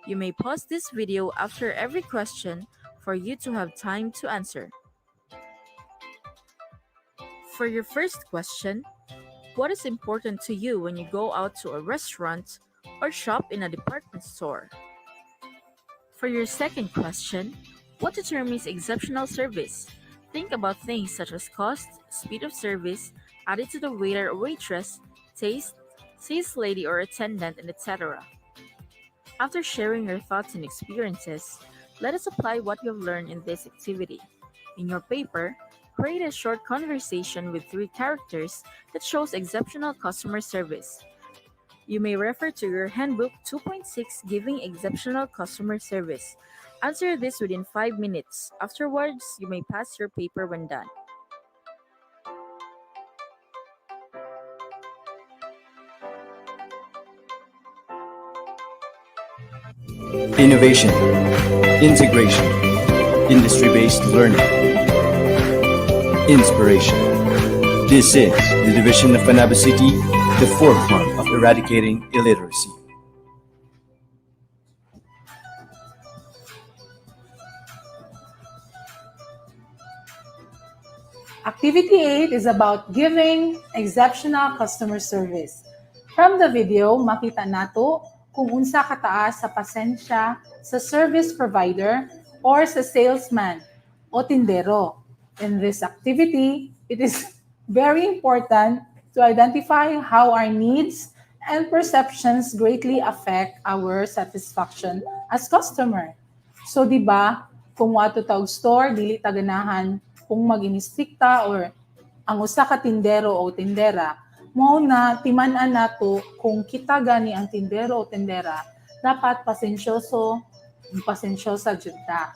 You may pause this video after every question for you to have time to answer. For your first question, what is important to you when you go out to a restaurant or shop in a department store? For your second question, what determines exceptional service? Think about things such as cost, speed of service, attitude of waiter or waitress, taste, sales lady or attendant, and etc. After sharing your thoughts and experiences, let us apply what you have learned in this activity. In your paper, create a short conversation with 3 characters that shows exceptional customer service. You may refer to your handbook 2.6 Giving Exceptional Customer Service. Answer this within 5 minutes. Afterwards, you may pass your paper when done. Innovation, integration, industry-based learning, inspiration. This is the division of Panabo City, the forefront of eradicating illiteracy. Activity 8 is about giving exceptional customer service. From the video, makita nato kung unsa kataas sa pasensya sa service provider or sa salesman o tindero. In this activity, it is very important to identify how our needs and perceptions greatly affect our satisfaction as customer. So, di ba, kung wato tawag store, dili ta ganahan kung mag-inistrikta or ang usa ka tindero o tindera, mao na timan-an nato kung kita gani ang tindero o tindera, dapat pasensyosa jud ta.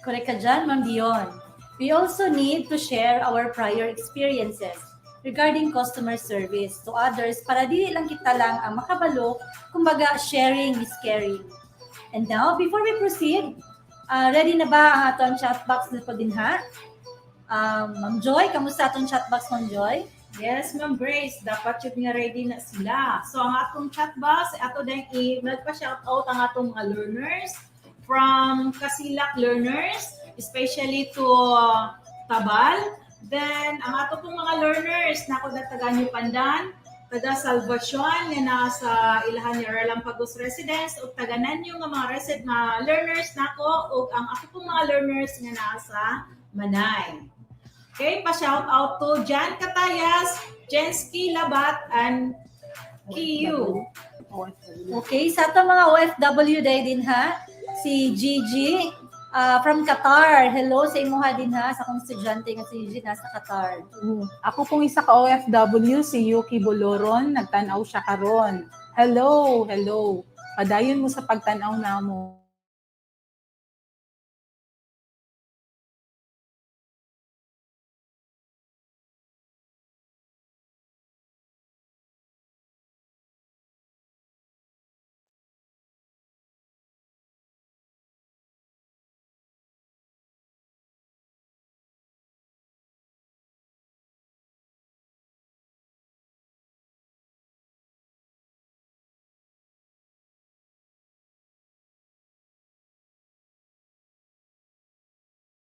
Correct ka dyan, Ma'am Dion. We also need to share our prior experiences regarding customer service to others para dili lang kita lang ang makabalo, kumbaga sharing is caring. And now, before we proceed, ready na ba ang atong chat box na po din ha? Ma'am Joy, kamusta atong chat box, Ma'am Joy? Yes, Ma'am Grace, dapat yun nga ready na sila. So, ang atong chat box, ato din nagpa-shout out ang atong mga learners from Kasilak learners, especially to Tabal. Then, ang ato pong mga learners, nako na taga New Pandan, taga Salvacion, nga nasa ilahan ni ARALAN Pagos Residence, o taganan yung mga learners nako, o ang ato pong mga learners nga nasa Manay. Okay, pa-shout out to Jan Catayas, Jensky Labat and Kiyu. Okay, sa ato mga OFW day din ha, si Gigi from Qatar. Hello sa imuha din ha, sa akong estudyante nga si Gigi nasa Qatar. Ako pong isa ka OFW, si Yuki Boloron, nagtanaw siya karon. Hello, hello. Padayon mo sa pagtanaw namo.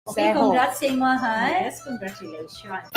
Okay, congrats sa imuha. Yes, congratulations.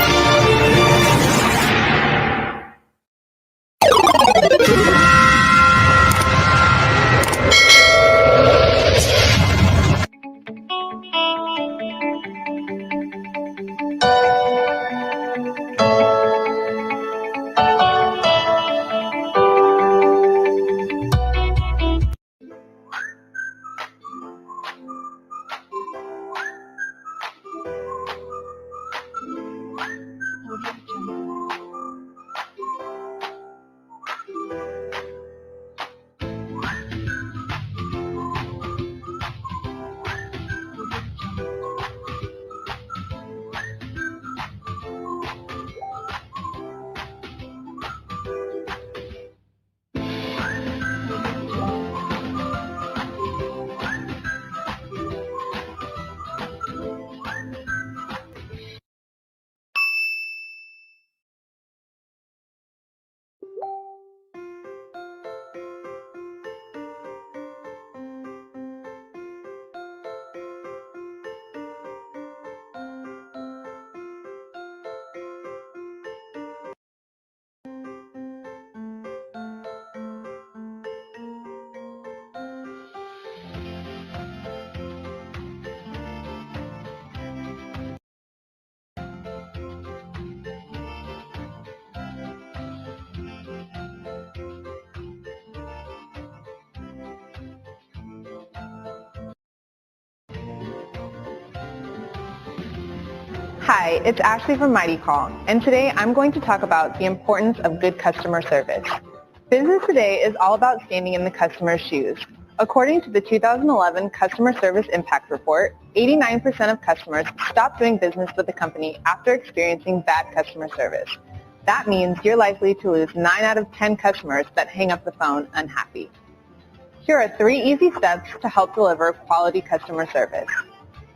Hi, it's Ashley from Mighty Call, and today I'm going to talk about the importance of good customer service. Business today is all about standing in the customer's shoes. According to the 2011 Customer Service Impact Report, 89% of customers stop doing business with the company after experiencing bad customer service. That means you're likely to lose 9 out of 10 customers that hang up the phone unhappy. Here are 3 easy steps to help deliver quality customer service.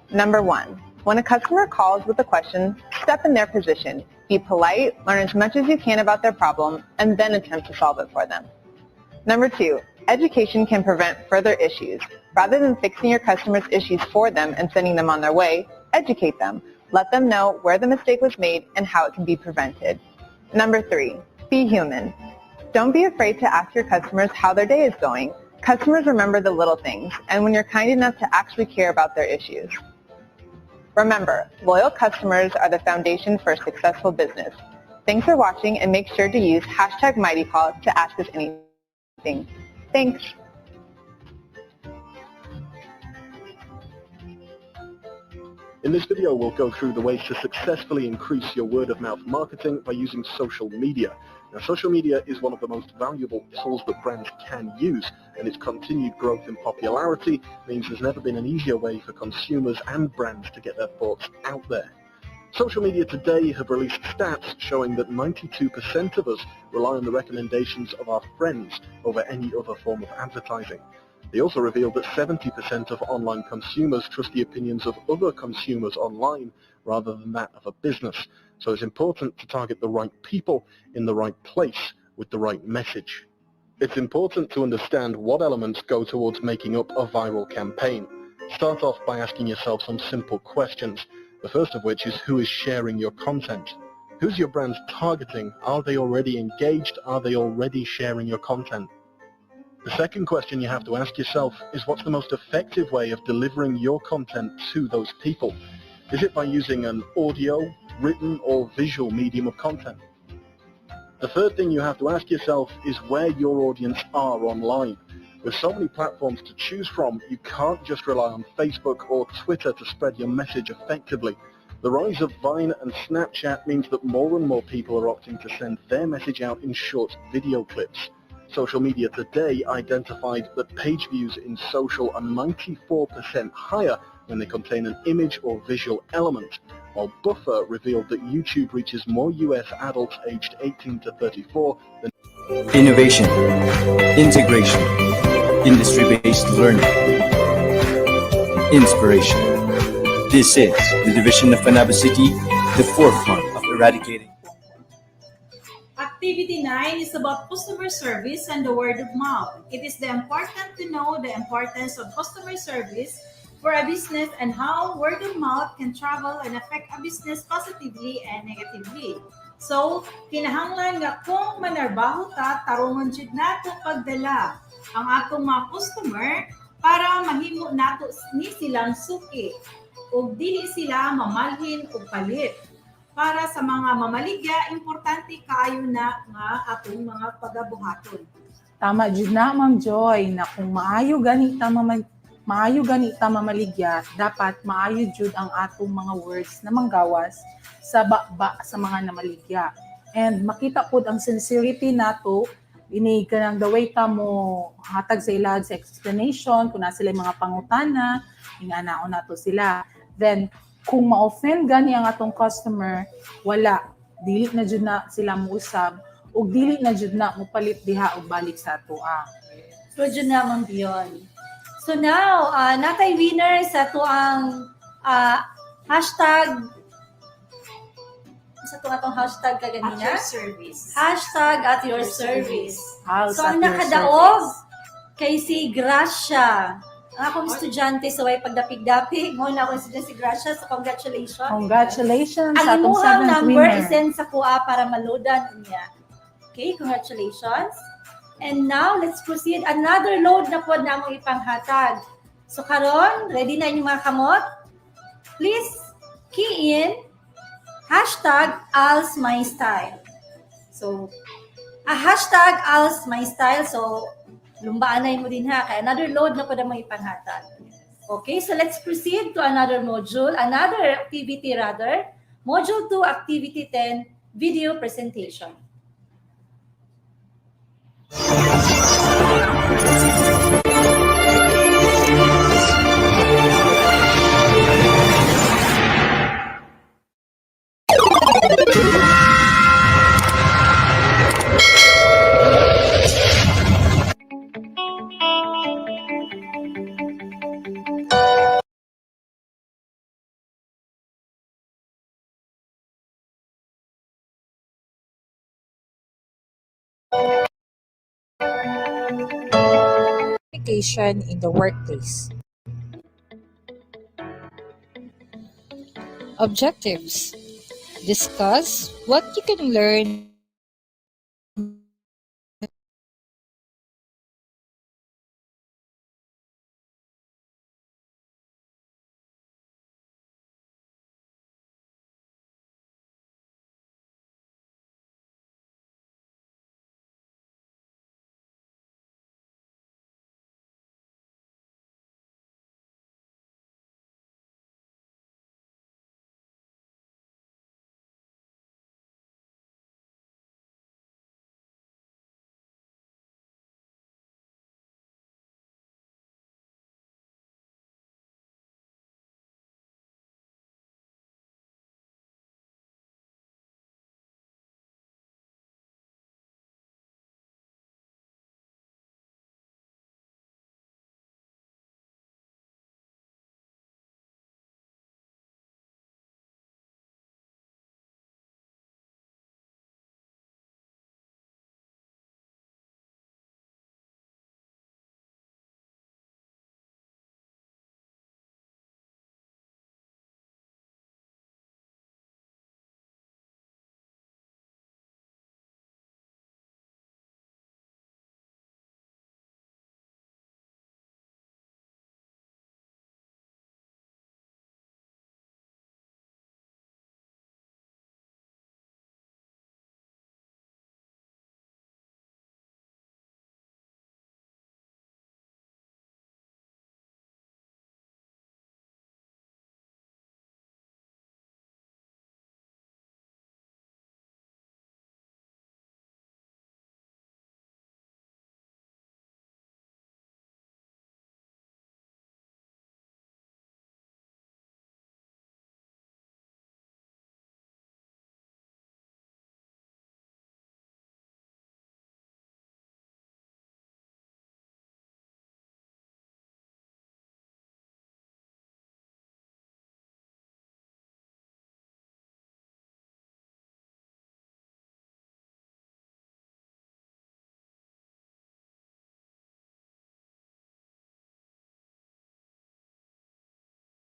Number 1. When a customer calls with a question, step in their position. Be polite, learn as much as you can about their problem, and then attempt to solve it for them. Number 2, education can prevent further issues. Rather than fixing your customers' issues for them and sending them on their way, educate them. Let them know where the mistake was made and how it can be prevented. Number 3, be human. Don't be afraid to ask your customers how their day is going. Customers remember the little things, and when you're kind enough to actually care about their issues. Remember, loyal customers are the foundation for a successful business. Thanks for watching, and make sure to use #MightyCall to ask us anything. Thanks. In this video, we'll go through the ways to successfully increase your word-of-mouth marketing by using social media. Now, social media is one of the most valuable tools that brands can use, and its continued growth in popularity means there's never been an easier way for consumers and brands to get their thoughts out there. Social media today have released stats showing that 92% of us rely on the recommendations of our friends over any other form of advertising. They also revealed that 70% of online consumers trust the opinions of other consumers online rather than that of a business. So it's important to target the right people in the right place with the right message. It's important to understand what elements go towards making up a viral campaign. Start off by asking yourself some simple questions, the first of which is who is sharing your content? Who's your brand targeting? Are they already engaged? Are they already sharing your content? The second question you have to ask yourself is what's the most effective way of delivering your content to those people? Is it by using an audio, written or visual medium of content? The third thing you have to ask yourself is where your audience are online. With so many platforms to choose from, you can't just rely on Facebook or Twitter to spread your message effectively. The rise of Vine and Snapchat means that more and more people are opting to send their message out in short video clips. Social Media Today identified that page views in social are 94% higher when they contain an image or visual element, while Buffer revealed that YouTube reaches more US adults aged 18 to 34 than Innovation, integration, industry-based learning, inspiration. This is the division of Panabo City, the forefront of eradicating. Activity 9 is about customer service and the word of mouth. It is important to know the importance of customer service for a business and how word of mouth can travel and affect a business positively and negatively. So, kinahanglan nga kung manarbaho ta, tarungon jud nato pagdala ang atong mga customer para mahimo nato ni silang suki ug dili sila mamalhin og palit. Para sa mga mamaligya, importante kaayo na nga atong mga pagabuhaton. Tama jud na, Ma'am Joy, na kung maayo ganita mamaligya, dapat maayo jud ang atong mga words na manggawas sa baba sa mga namaligya. And makita pod ang sincerity nato ini kanang the way ta mo hatag sa ilag sa explanation kung na sila mga pangutana, inganaon nato sila. Then kung ma-offend gani ang atong customer, wala, dili na jud na sila mousab ug dili na jud na mopalit diha og balik sa atoa. So jud na Ma'am Dion. So now, natay winner sa tuang hashtag sa tuang hashtag kaganina. At your service. Hashtag at your service. House So at ang your nakadaog service. kay si Gracia. Ang akong estudyante sa way pagdapig-dapig, mo na akong estudyante si Gracia, so congratulations. Congratulations Ang sa atong imuhang 7th number winner. isend sa kuha para maloadan niya. Okay, congratulations. And now, let's proceed. Another load na po na mong ipanghatag. So karon, ready na inyong mga kamot? Please key in hashtag #AlsMyStyle. So, hashtag #AlsMyStyle. So, lumbaan na mo din ha. Kaya another load na po na mong ipanghatag. Okay, so let's proceed to another module, another activity rather. Module 2, Activity 10, Video Presentation. Communication in the workplace. Objectives. Discuss what you can learn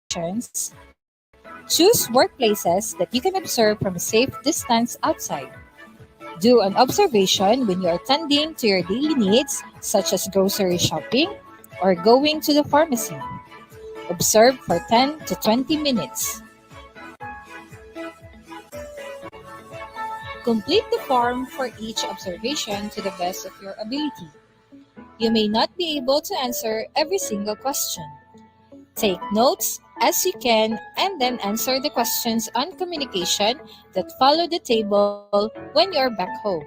choose workplaces that you can observe from a safe distance outside. Do an observation when you are tending to your daily needs, such as grocery shopping or going to the pharmacy. Observe for 10 to 20 minutes. Complete the form for each observation to the best of your ability. You may not be able to answer every single question. Take notes as you can and then answer the questions on communication that follow the table when you're back home.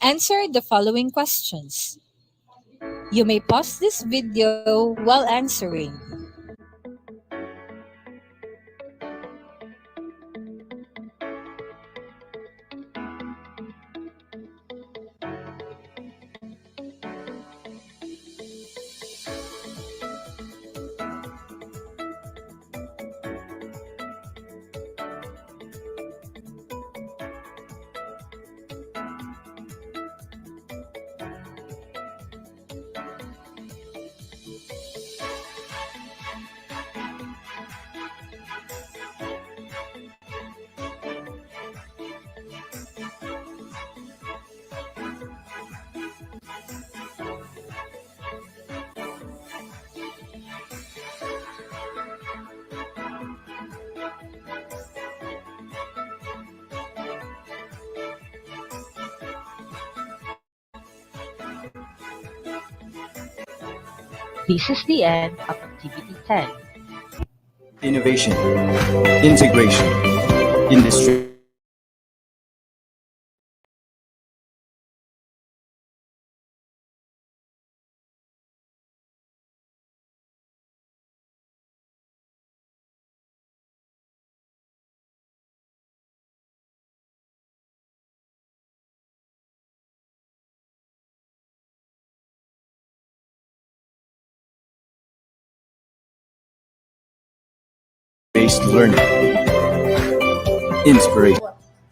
Answer the following questions. You may pause this video while answering. This is the end of Activity 10. Innovation, integration, industry. Based learning, inspiration.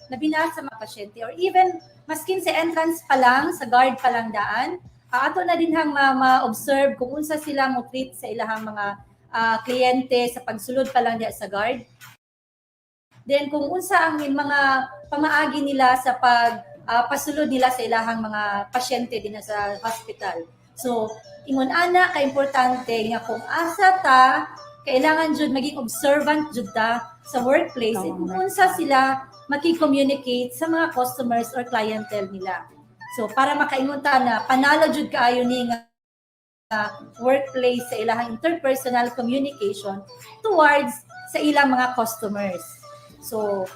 Na binasa mga pasyente or even maskin sa entrance pa lang, sa guard pa lang daan, ato na din hang ma-observe kung unsa sila mo treat sa ilahang mga kliyente sa pagsulod pa lang diya sa guard. Then kung unsa ang mga pamaagi nila sa pasulod nila sa ilahang mga pasyente din sa hospital. So, ingon ana ka importante nga kung asa ta kailangan jud maging observant jud ta sa workplace kung unsa sila maki-communicate sa mga customers or clientele nila. So para makaingon ta na panalo jud kaayo ni nga workplace sa ilahang interpersonal communication towards sa ilang mga customers. So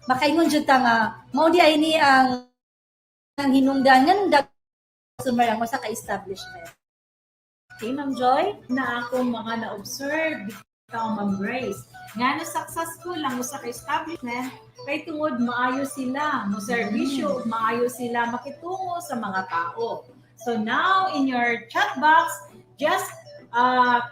makaingon jud ta nga mao di ay ni ang hinungdan nga customer ang sa ka-establishment. Okay, Ma'am Joy? Na akong mga na-observe, ikaw, Ma'am Grace. Nga na successful lang mo sa establishment, kay tungod maayo sila, mo servisyo, maayo sila makitungo sa mga tao. So now, in your chat box, just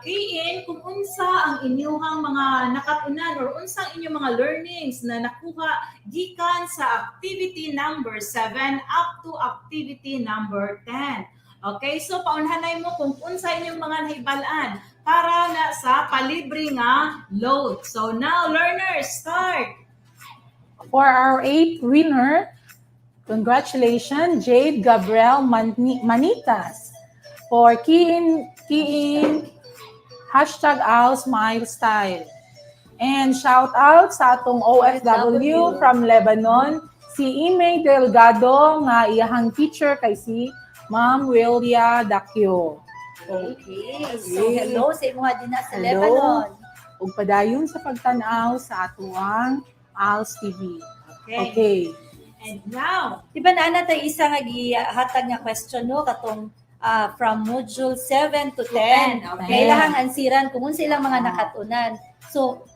key in kung unsa ang inyong mga nakatunan or unsa ang inyong mga learnings na nakuha gikan sa activity number 7 up to activity number 10. Okay, so paunhanay mo kung unsa inyong mga nahibalaan para na sa palibre nga load. So now, learners, start! For our 8th winner, congratulations, Jade Gabriel Manitas. For keying #AllSmileStyle. And shout out sa atong OFW from Lebanon, si Ime Delgado nga iyahang teacher kay si Ma'am Willia Dakyo. Okay. So hello sa imuha din sa Lebanon. Ug padayon sa pagtan-aw sa atuang ALS TV. Okay. And now, di ba na tayo isa nga gihatag nga question no katong from module 7 to 10. Okay. Kailangan ansiran kung unsa ilang mga nakatunan. So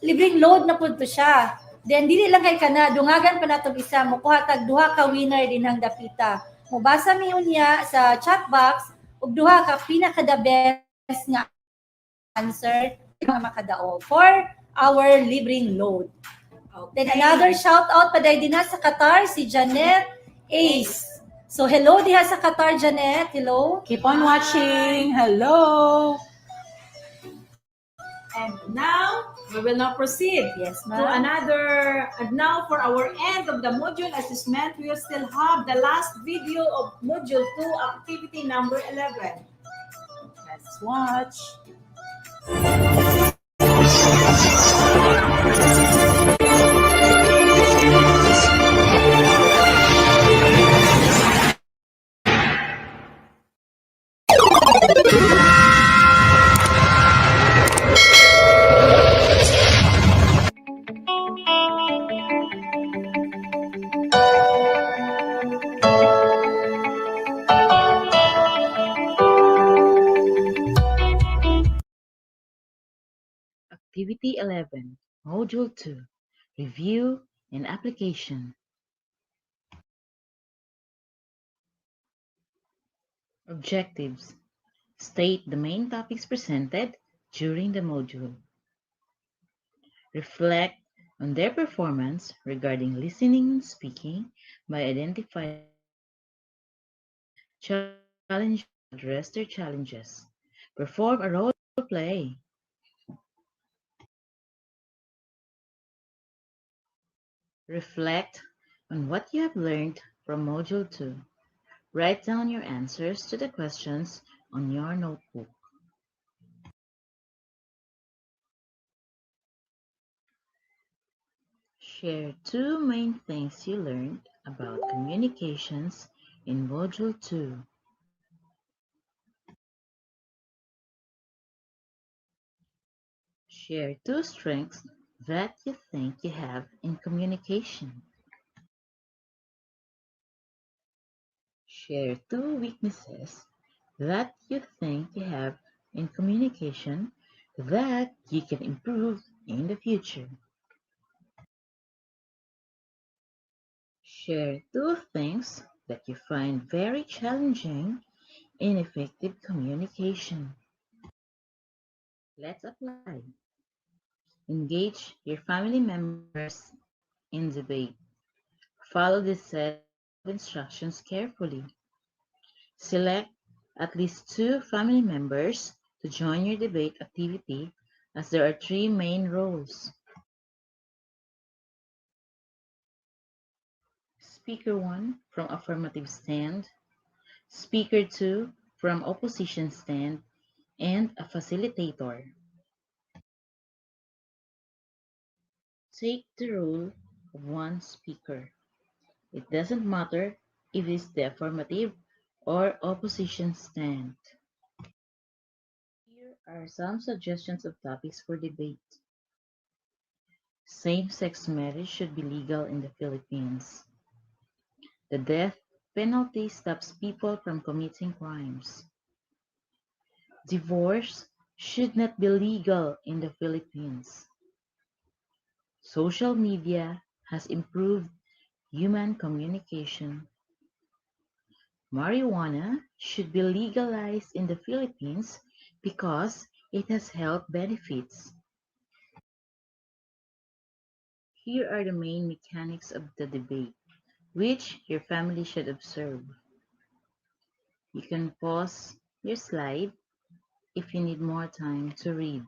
libreng load na pud to siya. Then dili lang kay kana dungagan pa natong isa mo kuha tag duha ka winner din hang dapita. Mubasa mi unya sa chat box ug duha ka pinaka the best nga answer nga makadaog for our libreng load. Okay. Then another shout out pa din sa Qatar si Janet Ace. So hello diha sa Qatar, Janet. Hello. Keep on watching. Hello. And now, we will now proceed to another, and now for our end of the module assessment, we will still have the last video of module 2, activity number 11. Let's watch. Activity 11, Module 2, Review and Application. Objectives. State the main topics presented during the module. Reflect on their performance regarding listening and speaking by identifying challenges and address their challenges. Perform a role play. Reflect on what you have learned from Module 2. Write down your answers to the questions on your notebook. Share two main things you learned about communications in Module 2. Share two strengths that you think you have in communication. Share two weaknesses that you think you have in communication that you can improve in the future. Share two things that you find very challenging in effective communication. Let's apply. Engage your family members in debate. Follow this set of instructions carefully. Select at least two family members to join your debate activity, as there are three main roles. Speaker 1 from affirmative stand, Speaker 2 from opposition stand, and a facilitator. Take the role of one speaker. It doesn't matter if it's the affirmative or opposition stand. Here are some suggestions of topics for debate. Same-sex marriage should be legal in the Philippines. The death penalty stops people from committing crimes. Divorce should not be legal in the Philippines. Social media has improved human communication. Marijuana should be legalized in the Philippines because it has health benefits. Here are the main mechanics of the debate, which your family should observe. You can pause your slide if you need more time to read.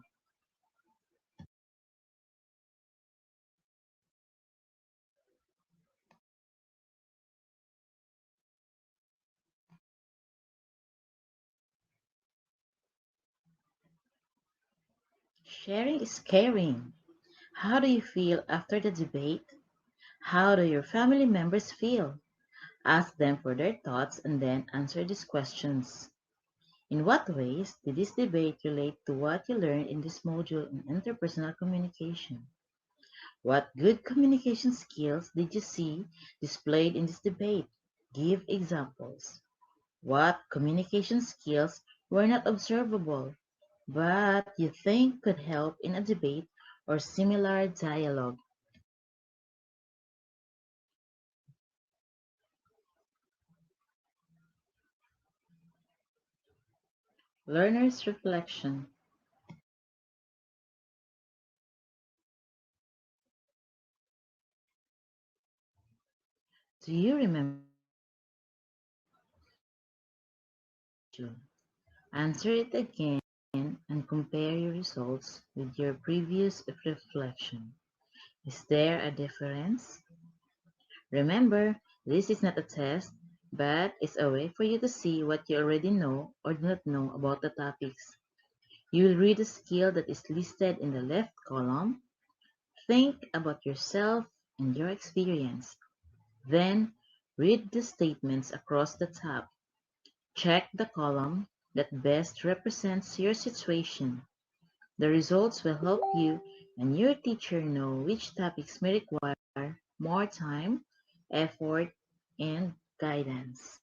Sharing is caring. How do you feel after the debate? How do your family members feel? Ask them for their thoughts and then answer these questions. In what ways did this debate relate to what you learned in this module in interpersonal communication? What good communication skills did you see displayed in this debate? Give examples. What communication skills were not observable, but you think could help in a debate or similar dialogue? Learner's reflection. Do you remember Answer it again and compare your results with your previous reflection. Is there a difference? Remember, this is not a test, but it's a way for you to see what you already know or do not know about the topics. You will read the skill that is listed in the left column. Think about yourself and your experience. Then, read the statements across the top. Check the column that best represents your situation. The results will help you and your teacher know which topics may require more time, effort, and guidance.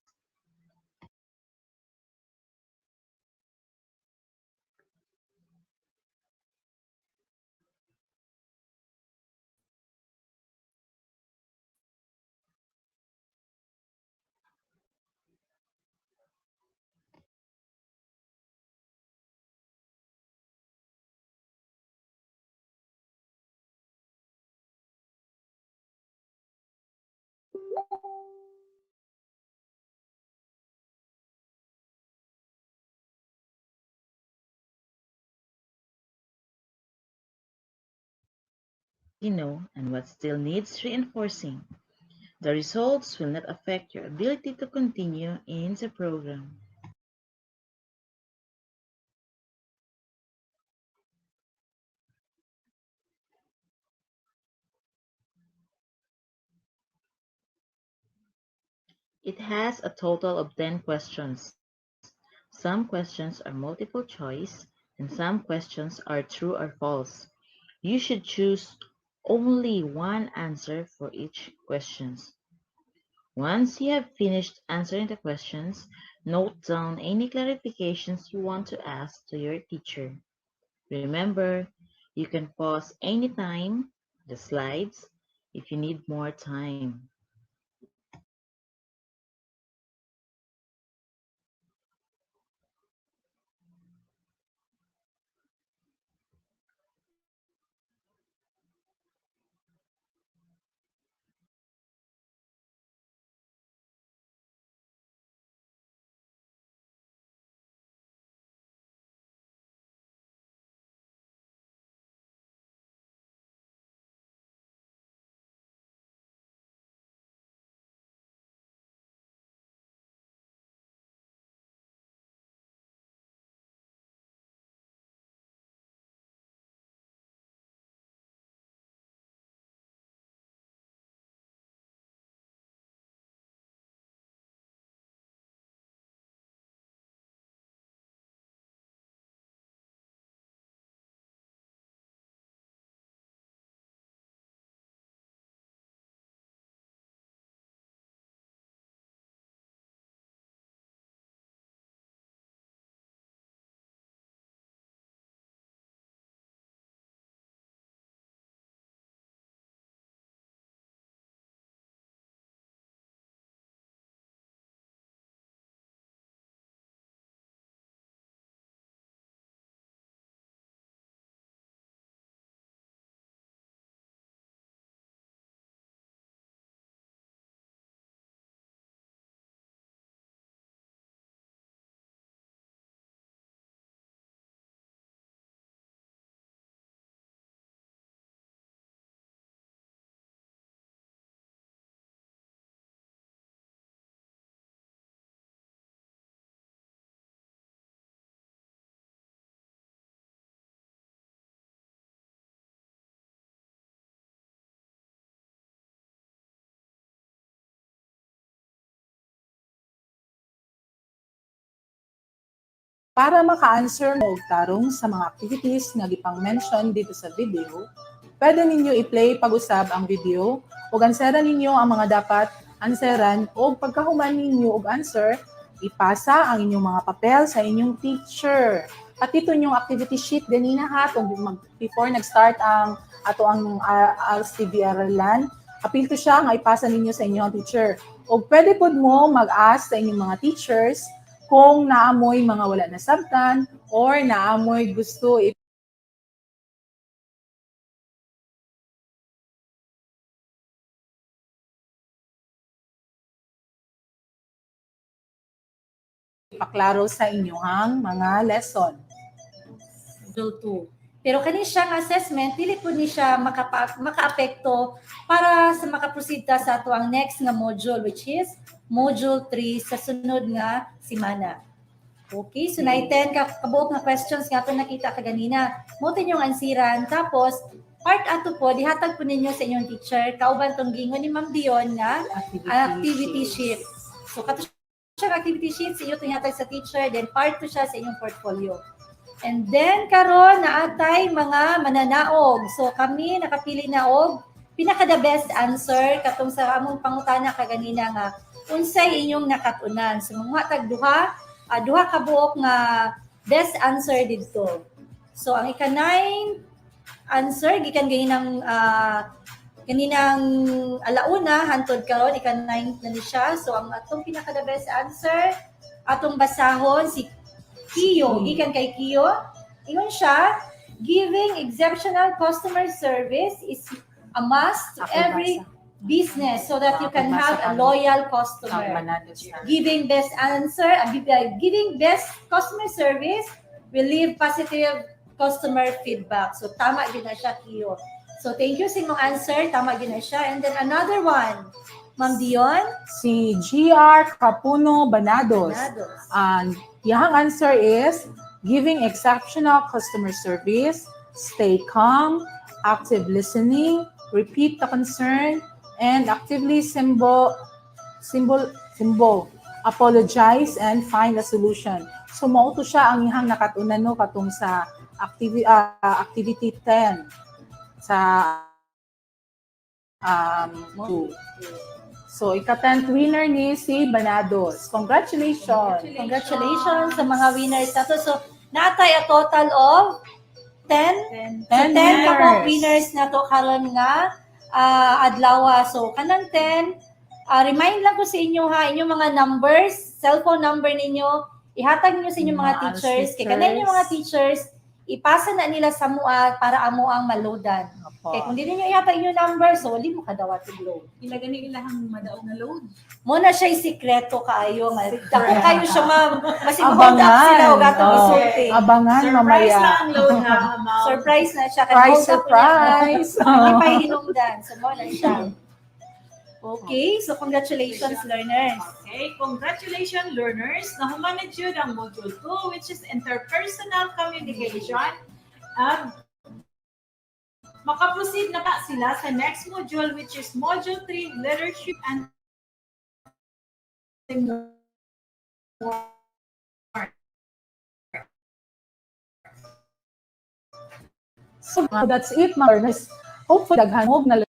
You know, and what still needs reinforcing. The results will not affect your ability to continue in the program. It has a total of 10 questions. Some questions are multiple choice, and some questions are true or false. You should choose only one answer for each question. Once you have finished answering the questions, note down any clarifications you want to ask to your teacher. Remember, you can pause anytime the slides if you need more time. Para maka-answer o tarong sa mga activities nga gipang-mention dito sa video, pwede ninyo i-play pag-usab ang video ug answeran ninyo ang mga dapat answeran o pagkahuman ninyo og answer, ipasa ang inyong mga papel sa inyong teacher. At ito yung activity sheet ganina ha, before nag-start ang ato ang LCD ARALAN, apil to siya nga ipasa ninyo sa inyong teacher. O pwede pod mo mag-ask sa inyong mga teachers kung naamoy mga wala nasabtan or naamoy gusto ipaklaro sa inyong mga lesson. Module 2. Pero kani siyang assessment, dili po ni siya makaapekto para sa makaproceed ta sa ato ang next nga module, which is Module 3 sa sunod nga semana. Okay, so na-10 kabuok nga questions nga ito nakita kaganina. Mo yung ansiran. Tapos, part ato po, dihatag po ninyo sa inyong teacher, kauban tong gingon ni Ma'am Dion nga activity sheet. So, kato siya activity sheet, sa iyo itong ihatag sa teacher, then part to siya sa inyong portfolio. And then, karon naatay mga mananaog. So, kami nakapili na og pinaka-the best answer katong sa among pangutana kaganina nga unsay inyong nakatunan. So, mga duha ka buok nga best answer didto. So, ang ika-9 answer, gikan ganinang alauna, hantod karon ika-9 na ni siya. So, ang atong pinaka-the best answer, atong basahon, si Kiyo, gikan kay Kiyo. Ingon siya, giving exceptional customer service is a must to every business so that you can have a loyal customer. Giving best answer, giving best customer service will leave positive customer feedback. So tama din na siya, Kiyo. So thank you sa imong answer, tama din na siya. And then another one, Ma'am Dion. Si GR Capuno Banados. And yung answer is giving exceptional customer service, stay calm, active listening, repeat the concern, and actively apologize and find a solution. So mauto siya ang ihang nakatunan no katong sa activity 10 sa So, ika-10th winner ni si Banados. Congratulations! Congratulations sa mga winners nato. So, natay a total of 10? 10 ka winners nato karon nga adlaw. So, kanang 10, remind lang ko sa inyo ha, inyong mga numbers, cellphone number ninyo, ihatag niyo sa inyong mga teachers. Kaya kanan yung mga teachers, ipasa na nila sa mua para amo ang maloadan. Kaya kung di niyo ihatag yung number, so wali mo kadawat yung load. Ilagay ni ilahang madaog na load. Muna siya sikreto kaayo nga. Dako kayo siya masimhold up sila o gatong isulti. Abangan mamaya. Surprise na ang load ha. Surprise na siya. Surprise! Hindi pa hinungdan. So muna siya. Okay, so congratulations learners. Okay, congratulations learners. Nahuman na dyan ang Module 2 which is interpersonal communication. Makaproceed na ba sila sa next module which is Module 3, Leadership and So that's it, mga learners. Hopefully, daghanog na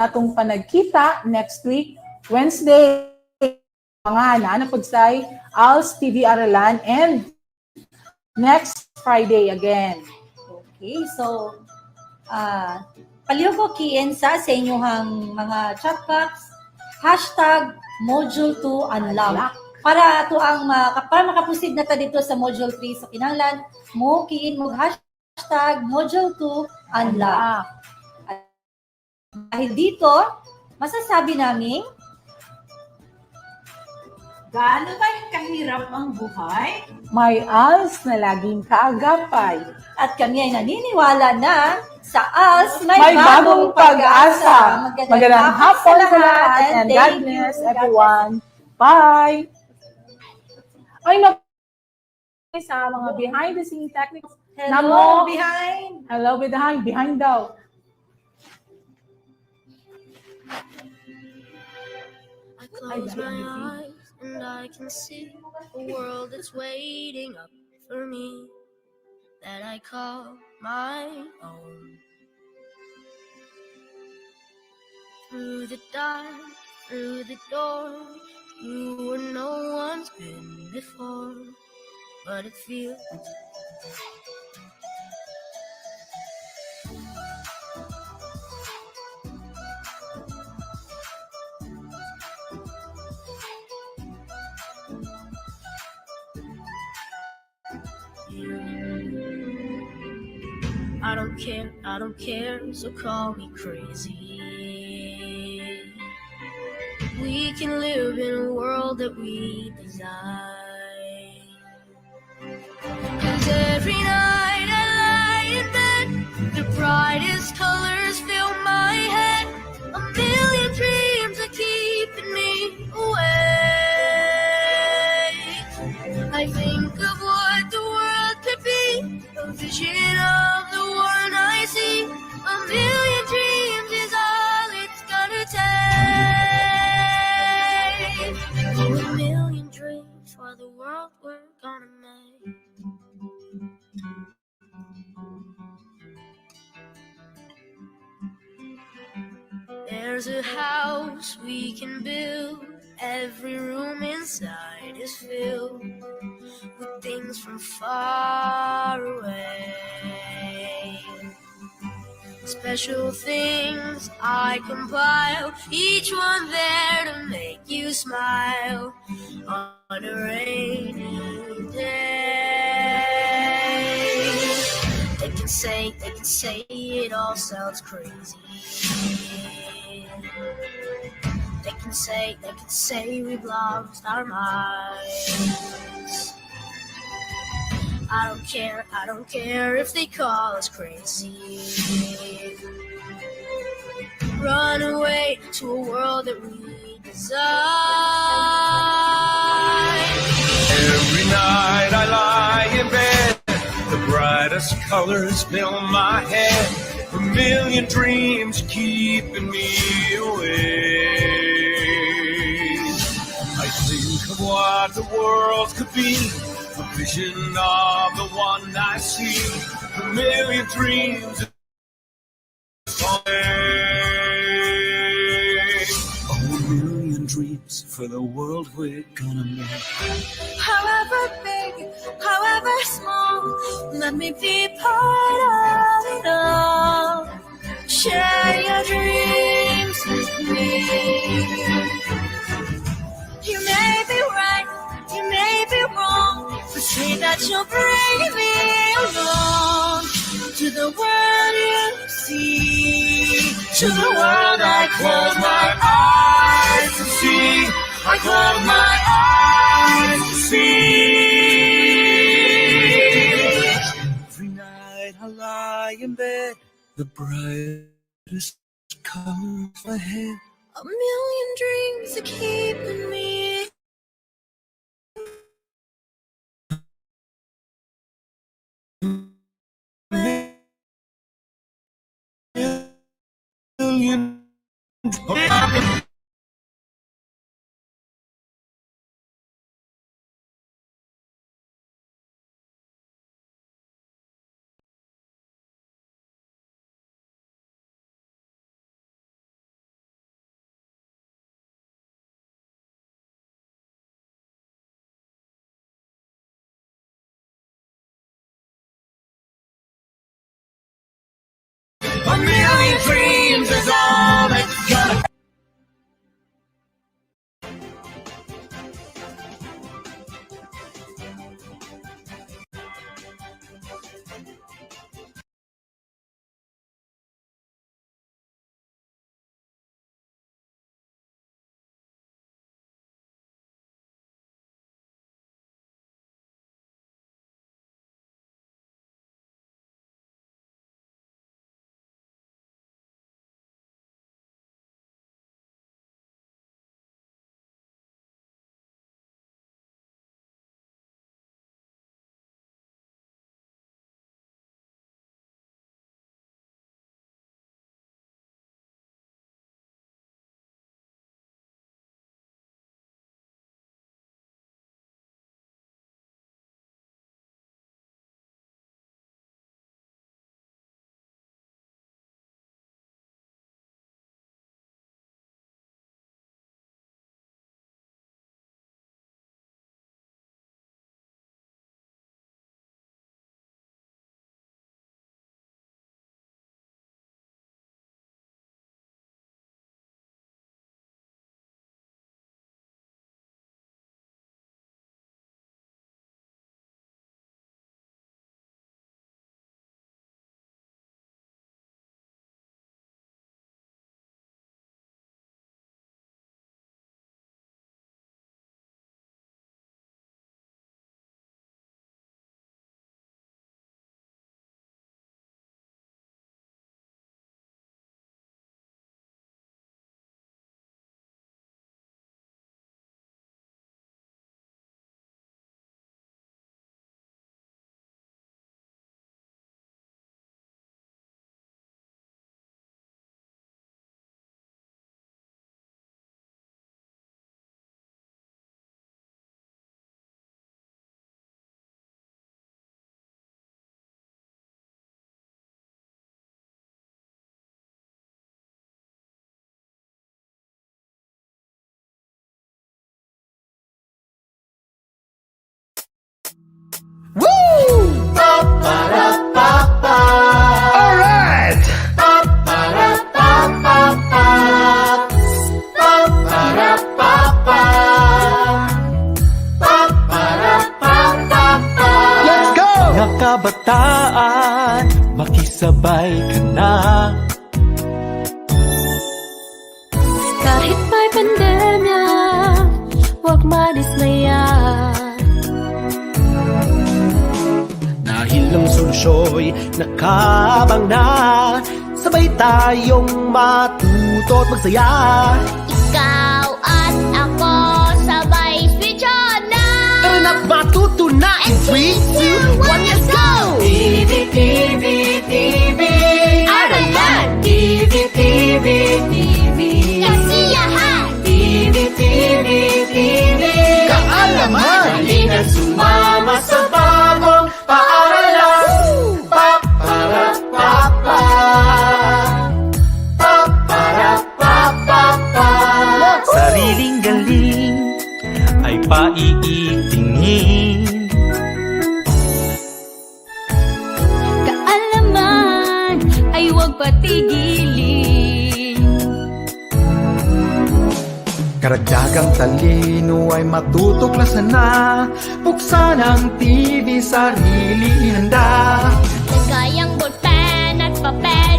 atong panagkita next week, Wednesday, mga naanapod sa ALS TV ARALAN, and next Friday again. Okay, so palihog ko kiinsa sa inyong mga chat box, #Module 2 Unlock. Para ato ang para makaproceed na ta dito sa Module 3 sa kinahanglan mo kiin mo #Module 2 Unlock. Dahil dito, masasabi namin, gaano tayong kahirap ang buhay? May ALS na laging kaagapay. At kami ay naniniwala na sa ALS may bagong pag-asa. Magandang hapon sa lahat and God bless everyone. Bye! Ay, sa mga behind the scenes techniques. Hello, behind! Hello, behind daw. Close my eyes and I can see a world that's waiting up for me that I call my own. Through the dark, through the door, through where no one's been before, but it feels I don't care, so call me crazy. We can live in a world that we design. 'Cause every night I lie in bed, the brightest colors fill my head. A million dreams are keeping me awake. I think of what the world could be, a vision of the one I see. A million dreams is all it's gonna take. Oh, a million dreams for the world we're gonna make. There's a house we can build. Every room inside is filled with things from far away. Special things I compile, each one there to make you smile on a rainy day. They can say it all sounds crazy. They can say we've lost our minds. I don't care if they call us crazy. Run away to a world that we design. Every night I lie in bed, the brightest colors fill my head. A million dreams keeping me awake. I think of what the world could be, a vision of the one I see. A million dreams. Oh, a million dreams for the world we're gonna make. However big, however small, let me be part of it all. Share your dreams with me. You may be right, you may be wrong, but say that you'll bring me along to the world you see, to the world I close my eyes to see. I close my eyes to see. Every night I lie in bed, the brightest colors ahead. A million dreams are keeping me. A million dreams is all that's gonna. sabay ka na. Kahit may pandemya, huwag madismaya. Dahil ang solusyo'y nakabang na, sabay tayong matuto at magsaya. Ikaw at ako sabay switch on na. Tara na, matuto na in 3, 2, 1, let's go! TV, TV, TV, Aralan. TV, TV, TV, kasiyahan. TV, TV, TV, kaalaman. halina Sumama sa bagong paaralan. Pa-para, pa-pa. Pa-para, pa-pa-pa. Sariling galing ay paiitingin. Kaalaman ay huwag patigilin. Karagdagang talino ay matutuklasan na. Buksan ang TV, sarili ihanda. Lagay ang ballpen at papel